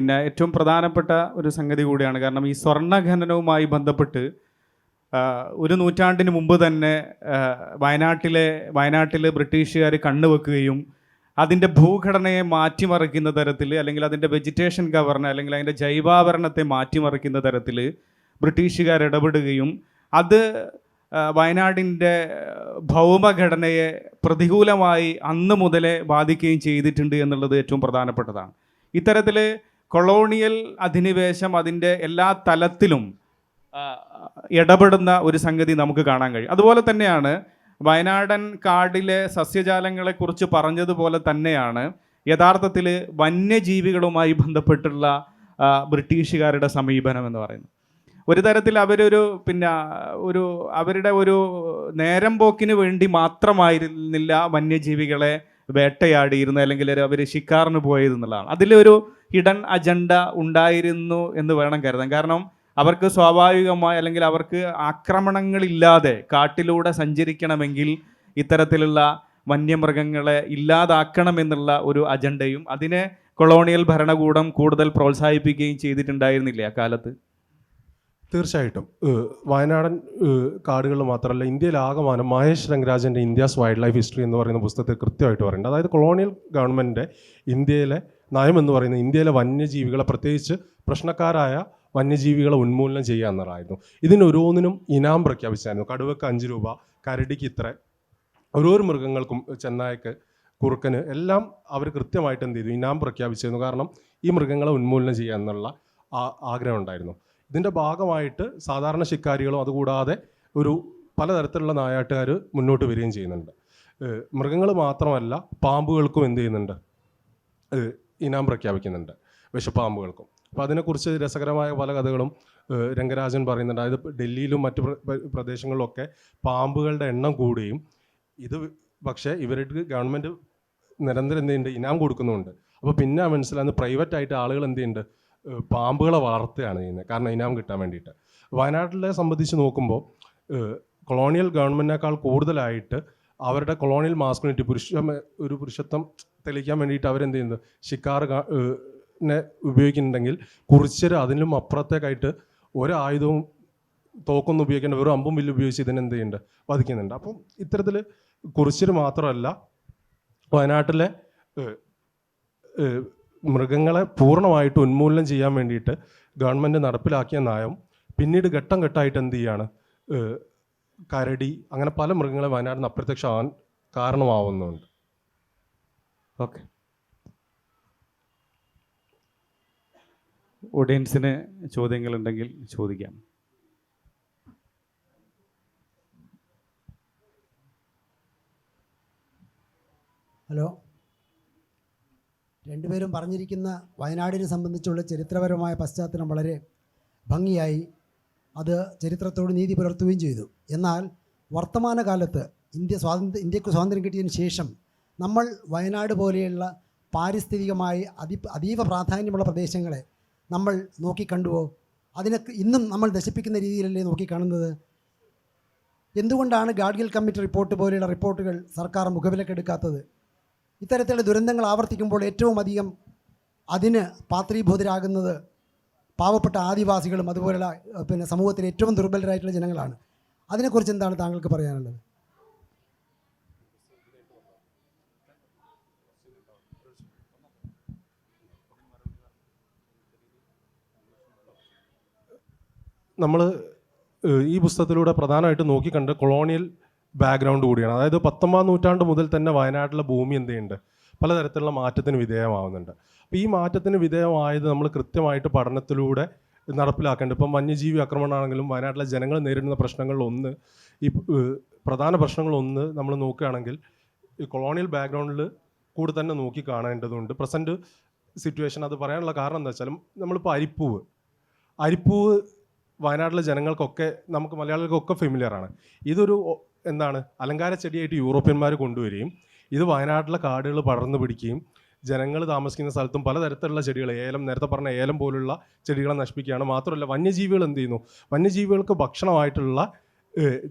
ഏറ്റവും പ്രധാനപ്പെട്ട ഒരു സംഗതി കൂടിയാണ്. കാരണം ഈ സ്വർണ്ണ ഖനനവുമായി ബന്ധപ്പെട്ട് ഒരു നൂറ്റാണ്ടിന് മുമ്പ് തന്നെ വയനാട്ടിൽ ബ്രിട്ടീഷുകാർ കണ്ണുവെക്കുകയും അതിൻ്റെ ഭൂഘടനയെ മാറ്റിമറിക്കുന്ന തരത്തിൽ, അല്ലെങ്കിൽ അതിൻ്റെ വെജിറ്റേഷൻ കവറിനെ അല്ലെങ്കിൽ അതിൻ്റെ ജൈവാവരണത്തെ മാറ്റിമറിക്കുന്ന തരത്തിൽ ബ്രിട്ടീഷുകാർ ഇടപെടുകയും അത് വയനാടിൻ്റെ ഭൗമഘടനയെ പ്രതികൂലമായി അന്ന് മുതലേ ബാധിക്കുകയും ചെയ്തിട്ടുണ്ട് എന്നുള്ളത് ഏറ്റവും പ്രധാനപ്പെട്ടതാണ്. ഇത്തരത്തിൽ കൊളോണിയൽ അധിനിവേശം അതിൻ്റെ എല്ലാ തലത്തിലും ഇടപെടുന്ന ഒരു സംഗതി നമുക്ക് കാണാൻ കഴിയും. അതുപോലെ തന്നെയാണ് വയനാടൻ കാടിലെ സസ്യജാലങ്ങളെക്കുറിച്ച് പറഞ്ഞതുപോലെ തന്നെയാണ് യഥാർത്ഥത്തിൽ വന്യജീവികളുമായി ബന്ധപ്പെട്ടുള്ള ബ്രിട്ടീഷുകാരുടെ സമീപനം എന്ന് പറയുന്നത്. ഒരു തരത്തിൽ അവരുടെ ഒരു നേരം പോക്കിന് വേണ്ടി മാത്രമായിരുന്നില്ല വന്യജീവികളെ വേട്ടയാടിയിരുന്നത്, അല്ലെങ്കിൽ അവർ ശിക്കാറിന് പോയതെന്നുള്ളതാണ്. അതിലൊരു ഹിഡൻ അജണ്ട ഉണ്ടായിരുന്നു എന്ന് വേണം കരുതാൻ. കാരണം അവർക്ക് സ്വാഭാവികമായി, അല്ലെങ്കിൽ അവർക്ക് ആക്രമണങ്ങളില്ലാതെ കാട്ടിലൂടെ സഞ്ചരിക്കണമെങ്കിൽ ഇത്തരത്തിലുള്ള വന്യമൃഗങ്ങളെ ഇല്ലാതാക്കണമെന്നുള്ള ഒരു അജണ്ടയും അതിനെ കൊളോണിയൽ ഭരണകൂടം കൂടുതൽ പ്രോത്സാഹിപ്പിക്കുകയും ചെയ്തിട്ടുണ്ടായിരുന്നില്ലേ അക്കാലത്ത്? തീർച്ചയായിട്ടും. വയനാടൻ കാടുകൾ മാത്രമല്ല, ഇന്ത്യയിലാകമാനം മഹേഷ് രംഗരാജൻ്റെ ഇന്ത്യാസ് വൈൽഡ് ലൈഫ് ഹിസ്റ്ററി എന്ന് പറയുന്ന പുസ്തകത്തിൽ കൃത്യമായിട്ട് പറയുന്നുണ്ട്. അതായത് കൊളോണിയൽ ഗവൺമെൻറ്റിൻ്റെ ഇന്ത്യയിലെ നയം എന്ന് പറയുന്നത് ഇന്ത്യയിലെ വന്യജീവികളെ, പ്രത്യേകിച്ച് പ്രശ്നക്കാരായ വന്യജീവികളെ ഉന്മൂലനം ചെയ്യുക എന്നതായിരുന്നു. ഇതിനോരോന്നിനും ഇനാം പ്രഖ്യാപിച്ചായിരുന്നു. കടുവക്ക് 5 രൂപ, കരടിക്ക് ഇത്ര, ഓരോ മൃഗങ്ങൾക്കും, ചെന്നായ്ക്ക്, കുറുക്കന് എല്ലാം അവർ കൃത്യമായിട്ട് എന്ത് ചെയ്തു? ഇനാം പ്രഖ്യാപിച്ചിരുന്നു. കാരണം ഈ മൃഗങ്ങളെ ഉന്മൂലനം ചെയ്യുക എന്നുള്ള ആഗ്രഹം ഉണ്ടായിരുന്നു. ഇതിൻ്റെ ഭാഗമായിട്ട് സാധാരണ ശിക്കാരികളും അതുകൂടാതെ ഒരു പലതരത്തിലുള്ള നായാട്ടുകാർ മുന്നോട്ട് വരികയും ചെയ്യുന്നുണ്ട്. മൃഗങ്ങൾ മാത്രമല്ല, പാമ്പുകൾക്കും എന്ത് ചെയ്യുന്നുണ്ട്? ഇനാം പ്രഖ്യാപിക്കുന്നുണ്ട്, വിഷപ്പാമ്പുകൾക്കും. അപ്പോൾ അതിനെക്കുറിച്ച് രസകരമായ പല കഥകളും രംഗരാജൻ പറയുന്നുണ്ട്. അതായത് ഡൽഹിയിലും മറ്റു പ്രദേശങ്ങളിലൊക്കെ പാമ്പുകളുടെ എണ്ണം കൂടുകയും ഇത് പക്ഷേ ഇവർക്ക് ഗവൺമെൻറ് നിരന്തരം എന്ത് ചെയ്യുന്നുണ്ട്, ഇനാം കൊടുക്കുന്നുണ്ട്. അപ്പോൾ പിന്നെ മനസ്സിലാകുന്നത് പ്രൈവറ്റായിട്ട് ആളുകൾ എന്ത് ചെയ്യുന്നുണ്ട്, പാമ്പുകളെ വളർത്തുകയാണ് ചെയ്യുന്നത്, കാരണം ഇനാം കിട്ടാൻ വേണ്ടിയിട്ട്. വയനാട്ടിലെ സംബന്ധിച്ച് നോക്കുമ്പോൾ കൊളോണിയൽ ഗവൺമെൻറ്റിനേക്കാൾ കൂടുതലായിട്ട് അവരുടെ കൊളോണിയൽ മാസ്കുലിനിറ്റി ഒരു പുരുഷത്വം തെളിയിക്കാൻ വേണ്ടിയിട്ട് അവരെന്ത് ചെയ്യുന്നത്, ഷിക്കാർ ഉപയോഗിക്കുന്നുണ്ടെങ്കിൽ കുറിച്യർ അതിലും അപ്പുറത്തേക്കായിട്ട് ഒരായുധവും തോക്കൊന്നും ഉപയോഗിക്കേണ്ട, വെറും അമ്പും വില്ലും ഉപയോഗിച്ച് ഇതിനെന്ത് ചെയ്യുന്നുണ്ട്, വധിക്കുന്നുണ്ട്. അപ്പം ഇത്തരത്തിൽ കുറിച്യർ മാത്രമല്ല, വയനാട്ടിലെ മൃഗങ്ങളെ പൂർണ്ണമായിട്ട് ഉന്മൂലനം ചെയ്യാൻ വേണ്ടിയിട്ട് ഗവൺമെൻറ് നടപ്പിലാക്കിയ നയം പിന്നീട് ഘട്ടം ഘട്ടമായിട്ട് എന്ത് ചെയ്യാണ്, കരടി അങ്ങനെ പല മൃഗങ്ങളെ വയനാട്ടിൽ നിന്ന് അപ്രത്യക്ഷമാകാൻ കാരണമാവുന്നുണ്ട്. ഓക്കെ, ഓഡിയൻസിന് ചോദ്യങ്ങളുണ്ടെങ്കിൽ ചോദിക്കാം. ഹലോ, രണ്ടുപേരും പറഞ്ഞിരിക്കുന്ന വയനാടിനെ സംബന്ധിച്ചുള്ള ചരിത്രപരമായ പശ്ചാത്തലം വളരെ ഭംഗിയായി അത് ചരിത്രത്തോട് നീതി പുലർത്തുകയും ചെയ്തു. എന്നാൽ വർത്തമാനകാലത്ത് ഇന്ത്യക്ക് സ്വാതന്ത്ര്യം കിട്ടിയതിന് ശേഷം നമ്മൾ വയനാട് പോലെയുള്ള പാരിസ്ഥിതികമായി അതീവ പ്രാധാന്യമുള്ള പ്രദേശങ്ങളെ നമ്മൾ നോക്കിക്കണ്ടുവോ? അതിനൊക്കെ ഇന്നും നമ്മൾ നശിപ്പിക്കുന്ന രീതിയിലല്ലേ നോക്കിക്കാണുന്നത്? എന്തുകൊണ്ടാണ് ഗാഡ്ഗിൽ കമ്മിറ്റി റിപ്പോർട്ട് പോലെയുള്ള റിപ്പോർട്ടുകൾ സർക്കാർ മുഖവിലക്കെടുക്കാത്തത്? ഇത്തരത്തിലുള്ള ദുരന്തങ്ങൾ ആവർത്തിക്കുമ്പോൾ ഏറ്റവും അധികം അതിന് പാത്രീഭൂതരാകുന്നത് പാവപ്പെട്ട ആദിവാസികളും അതുപോലുള്ള സമൂഹത്തിലെ ഏറ്റവും ദുർബലരായിട്ടുള്ള ജനങ്ങളാണ്. അതിനെക്കുറിച്ച് എന്താണ് താങ്കൾക്ക് പറയാനുള്ളത്? നമ്മൾ ഈ പുസ്തകത്തിലൂടെ പ്രധാനമായിട്ട് നോക്കിക്കണ്ട് കൊളോണിയൽ ബാക്ക്ഗ്രൗണ്ട് കൂടിയാണ്. അതായത് 19-ാം നൂറ്റാണ്ട് മുതൽ തന്നെ വയനാട്ടിലെ ഭൂമി എന്ത് ചെയ്യുന്നുണ്ട്, പലതരത്തിലുള്ള മാറ്റത്തിന് വിധേയമാവുന്നുണ്ട്. അപ്പോൾ ഈ മാറ്റത്തിന് വിധേയമായത് നമ്മൾ കൃത്യമായിട്ട് പഠനത്തിലൂടെ നടപ്പിലാക്കേണ്ടത്. ഇപ്പം വന്യജീവി ആക്രമണമാണെങ്കിലും വയനാട്ടിലെ ജനങ്ങൾ നേരിടുന്ന പ്രശ്നങ്ങളിലൊന്ന്, ഈ പ്രധാന പ്രശ്നങ്ങളൊന്ന് നമ്മൾ നോക്കുകയാണെങ്കിൽ ഈ കൊളോണിയൽ ബാക്ക്ഗ്രൗണ്ടിൽ കൂടെ തന്നെ നോക്കി കാണേണ്ടതുണ്ട്. പ്രസൻറ്റ് സിറ്റുവേഷൻ അത് പറയാനുള്ള കാരണം എന്താ വെച്ചാൽ, നമ്മളിപ്പോൾ അരിപ്പൂവ് വയനാട്ടിലെ ജനങ്ങൾക്കൊക്കെ, നമുക്ക് മലയാളികൾക്കൊക്കെ ഫെമിലിയറാണ്. ഇതൊരു എന്താണ് അലങ്കാര ചെടിയായിട്ട് യൂറോപ്യന്മാർ കൊണ്ടുവരികയും ഇത് വയനാട്ടിലെ കാടുകൾ പടർന്നു പിടിക്കുകയും ജനങ്ങൾ താമസിക്കുന്ന സ്ഥലത്തും പലതരത്തിലുള്ള ചെടികൾ, നേരത്തെ പറഞ്ഞ ഏലം പോലുള്ള ചെടികളെ നശിപ്പിക്കുകയാണ്. മാത്രമല്ല വന്യജീവികൾ എന്ത് ചെയ്യുന്നു, വന്യജീവികൾക്ക് ഭക്ഷണമായിട്ടുള്ള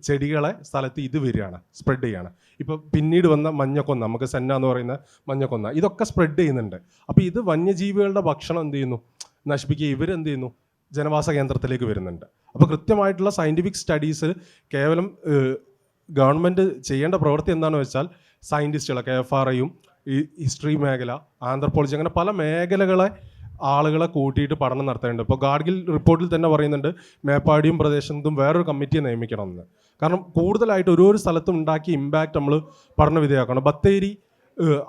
ചെടികളെ സ്ഥലത്ത് ഇത് വരികയാണ്, സ്പ്രെഡ് ചെയ്യുകയാണ്. ഇപ്പോൾ പിന്നീട് വന്ന മഞ്ഞക്കൊന്ന, നമുക്ക് സെന്ന എന്ന് പറയുന്ന മഞ്ഞക്കൊന്ന, ഇതൊക്കെ സ്പ്രെഡ് ചെയ്യുന്നുണ്ട്. അപ്പോൾ ഇത് വന്യജീവികളുടെ ഭക്ഷണം എന്ത് ചെയ്യുന്നു, നശിപ്പിക്കുക. ഇവരെന്ത് ചെയ്യുന്നു, ജനവാസ കേന്ദ്രത്തിലേക്ക് വരുന്നുണ്ട്. അപ്പോൾ കൃത്യമായിട്ടുള്ള സയൻറ്റിഫിക് സ്റ്റഡീസ് കേവലം ഗവൺമെൻറ് ചെയ്യേണ്ട പ്രവൃത്തി എന്താണെന്ന് വെച്ചാൽ, സയൻറ്റിസ്റ്റുകളെ KFRIയും ഈ ഹിസ്റ്ററി മേഖല, ആന്ത്രപ്പോളജി, അങ്ങനെ പല മേഖലകളെ ആളുകളെ കൂട്ടിയിട്ട് പഠനം നടത്തേണ്ടത്. ഇപ്പോൾ ഗാഡ്ഗിൽ റിപ്പോർട്ടിൽ തന്നെ പറയുന്നുണ്ട് മേപ്പാടിയും പ്രദേശത്തും വേറൊരു കമ്മിറ്റിയെ നിയമിക്കണമെന്ന്. കാരണം കൂടുതലായിട്ട് ഓരോ സ്ഥലത്തും ഉണ്ടാക്കിയ ഇമ്പാക്റ്റ് നമ്മൾ പഠന വിധേയമാക്കണം. ബത്തേരി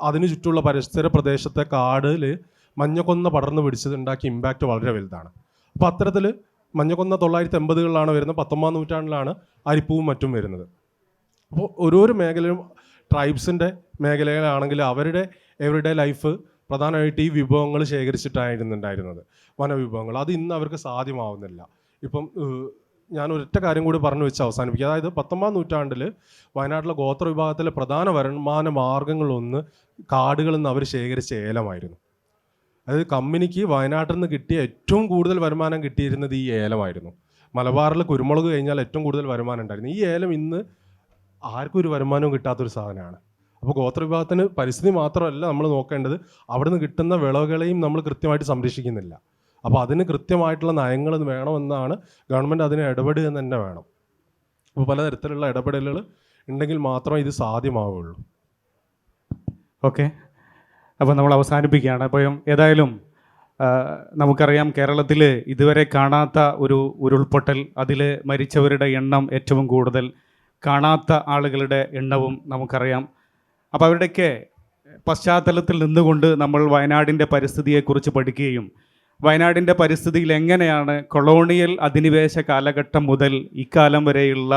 അതിന് ചുറ്റുമുള്ള പരിസര പ്രദേശത്തെ കാടിൽ മഞ്ഞക്കൊന്ന പടർന്നു പിടിച്ചത് ഉണ്ടാക്കിയ ഇമ്പാക്റ്റ് വളരെ വലുതാണ്. അപ്പോൾ അത്തരത്തിൽ മഞ്ഞക്കൊന്ന 1980-കളിലാണ് വരുന്നത്, 19-ാം നൂറ്റാണ്ടിലാണ് അരിപ്പൂവും മറ്റും വരുന്നത്. അപ്പോൾ ഓരോരോ മേഖലയും ട്രൈബ്സിൻ്റെ മേഖലകളാണെങ്കിൽ അവരുടെ എവറിഡേ ലൈഫ് പ്രധാനമായിട്ട് ഈ വിഭവങ്ങൾ ശേഖരിച്ചിട്ടായിരുന്നുണ്ടായിരുന്നത്, വനവിഭവങ്ങൾ. അത് ഇന്ന് അവർക്ക് സാധ്യമാവുന്നില്ല. ഇപ്പം ഞാൻ ഒരൊറ്റ കാര്യം കൂടി പറഞ്ഞു വെച്ച് അവസാനിപ്പിക്കുക. അതായത് 19-ാം നൂറ്റാണ്ടിൽ വയനാട്ടിലെ ഗോത്ര വിഭാഗത്തിലെ പ്രധാന വരുമാന മാർഗങ്ങളൊന്ന് കാടുകളിൽ നിന്ന് അവർ ശേഖരിച്ച ഏലമായിരുന്നു. അതായത് കമ്പനിക്ക് വയനാട്ടിൽ നിന്ന് കിട്ടിയ ഏറ്റവും കൂടുതൽ വരുമാനം കിട്ടിയിരുന്നത് ഈ ഏലമായിരുന്നു. മലബാറിൽ കുരുമുളക് കഴിഞ്ഞാൽ ഏറ്റവും കൂടുതൽ വരുമാനം ഉണ്ടായിരുന്നു. ഈ ഏലം ഇന്ന് ആർക്കും ഒരു വരുമാനവും കിട്ടാത്തൊരു സാധനമാണ്. അപ്പോൾ ഗോത്രവിഭാഗത്തിന് പരിസ്ഥിതി മാത്രമല്ല നമ്മൾ നോക്കേണ്ടത്, അവിടെ നിന്ന് കിട്ടുന്ന വിളവുകളെയും നമ്മൾ കൃത്യമായിട്ട് സംരക്ഷിക്കുന്നില്ല. അപ്പോൾ അതിന് കൃത്യമായിട്ടുള്ള നയങ്ങൾ വേണമെന്നാണ് ഗവൺമെൻറ് അതിന് ഇടപെടുക തന്നെ വേണം. അപ്പോൾ പലതരത്തിലുള്ള ഇടപെടലുകൾ ഉണ്ടെങ്കിൽ മാത്രമേ ഇത് സാധ്യമാവുള്ളൂ. ഓക്കെ, അപ്പോൾ നമ്മൾ അവസാനിപ്പിക്കുകയാണ്. അപ്പോൾ ഏതായാലും നമുക്കറിയാം, കേരളത്തിൽ ഇതുവരെ കാണാത്ത ഒരു ഉരുൾപൊട്ടൽ, അതിൽ മരിച്ചവരുടെ എണ്ണം ഏറ്റവും കൂടുതൽ, കാണാത്ത ആളുകളുടെ എണ്ണവും നമുക്കറിയാം. അപ്പോൾ അവരുടെയൊക്കെ പശ്ചാത്തലത്തിൽ നിന്നുകൊണ്ട് നമ്മൾ വയനാടിൻ്റെ പരിസ്ഥിതിയെക്കുറിച്ച് പഠിക്കുകയും വയനാടിൻ്റെ പരിസ്ഥിതിയിൽ എങ്ങനെയാണ് കൊളോണിയൽ അധിനിവേശ കാലഘട്ടം മുതൽ ഇക്കാലം വരെയുള്ള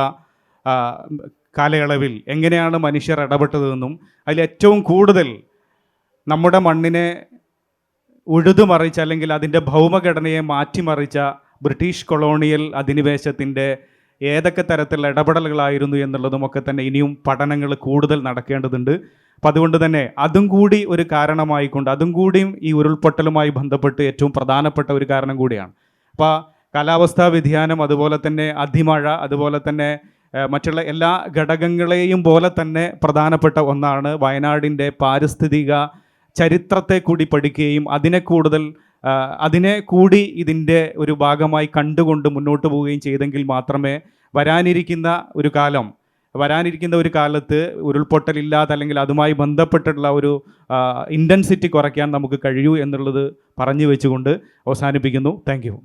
കാലയളവിൽ എങ്ങനെയാണ് മനുഷ്യർ ഇടപെട്ടതെന്നും അതിലേറ്റവും കൂടുതൽ നമ്മുടെ മണ്ണിനെ ഉഴുതുമറിച്ച അല്ലെങ്കിൽ അതിൻ്റെ ഭൗമഘടനയെ മാറ്റിമറിച്ച ബ്രിട്ടീഷ് കൊളോണിയൽ അധിനിവേശത്തിൻ്റെ ഏതൊക്കെ തരത്തിലുള്ള ഇടപെടലുകളായിരുന്നു എന്നുള്ളതുമൊക്കെ തന്നെ ഇനിയും പഠനങ്ങൾ കൂടുതൽ നടക്കേണ്ടതുണ്ട്. അപ്പം അതുകൊണ്ട് തന്നെ അതും കൂടി ഒരു കാരണമായിക്കൊണ്ട് അതും കൂടിയും ഈ ഉരുൾപൊട്ടലുമായി ബന്ധപ്പെട്ട് ഏറ്റവും പ്രധാനപ്പെട്ട ഒരു കാരണം കൂടിയാണ്. അപ്പോൾ കാലാവസ്ഥാ വ്യതിയാനം, അതുപോലെ തന്നെ അതിമഴ, അതുപോലെ തന്നെ മറ്റുള്ള എല്ലാ ഘടകങ്ങളെയും പോലെ തന്നെ പ്രധാനപ്പെട്ട ഒന്നാണ് വയനാടിൻ്റെ പാരിസ്ഥിതിക ചരിത്രത്തെ കൂടി പഠിക്കുകയും അതിനെ കൂടി ഇതിൻ്റെ ഒരു ഭാഗമായി കണ്ടുകൊണ്ട് മുന്നോട്ട് പോവുകയും ചെയ്തെങ്കിൽ മാത്രമേ വരാനിരിക്കുന്ന ഒരു കാലത്ത് ഉരുൾപൊട്ടലില്ലാതെ അല്ലെങ്കിൽ അതുമായി ബന്ധപ്പെട്ടുള്ള ഒരു ഇൻറ്റൻസിറ്റി കുറയ്ക്കാൻ നമുക്ക് കഴിയൂ എന്നുള്ളത് പറഞ്ഞു വെച്ചുകൊണ്ട് അവസാനിപ്പിക്കുന്നു. Thank you.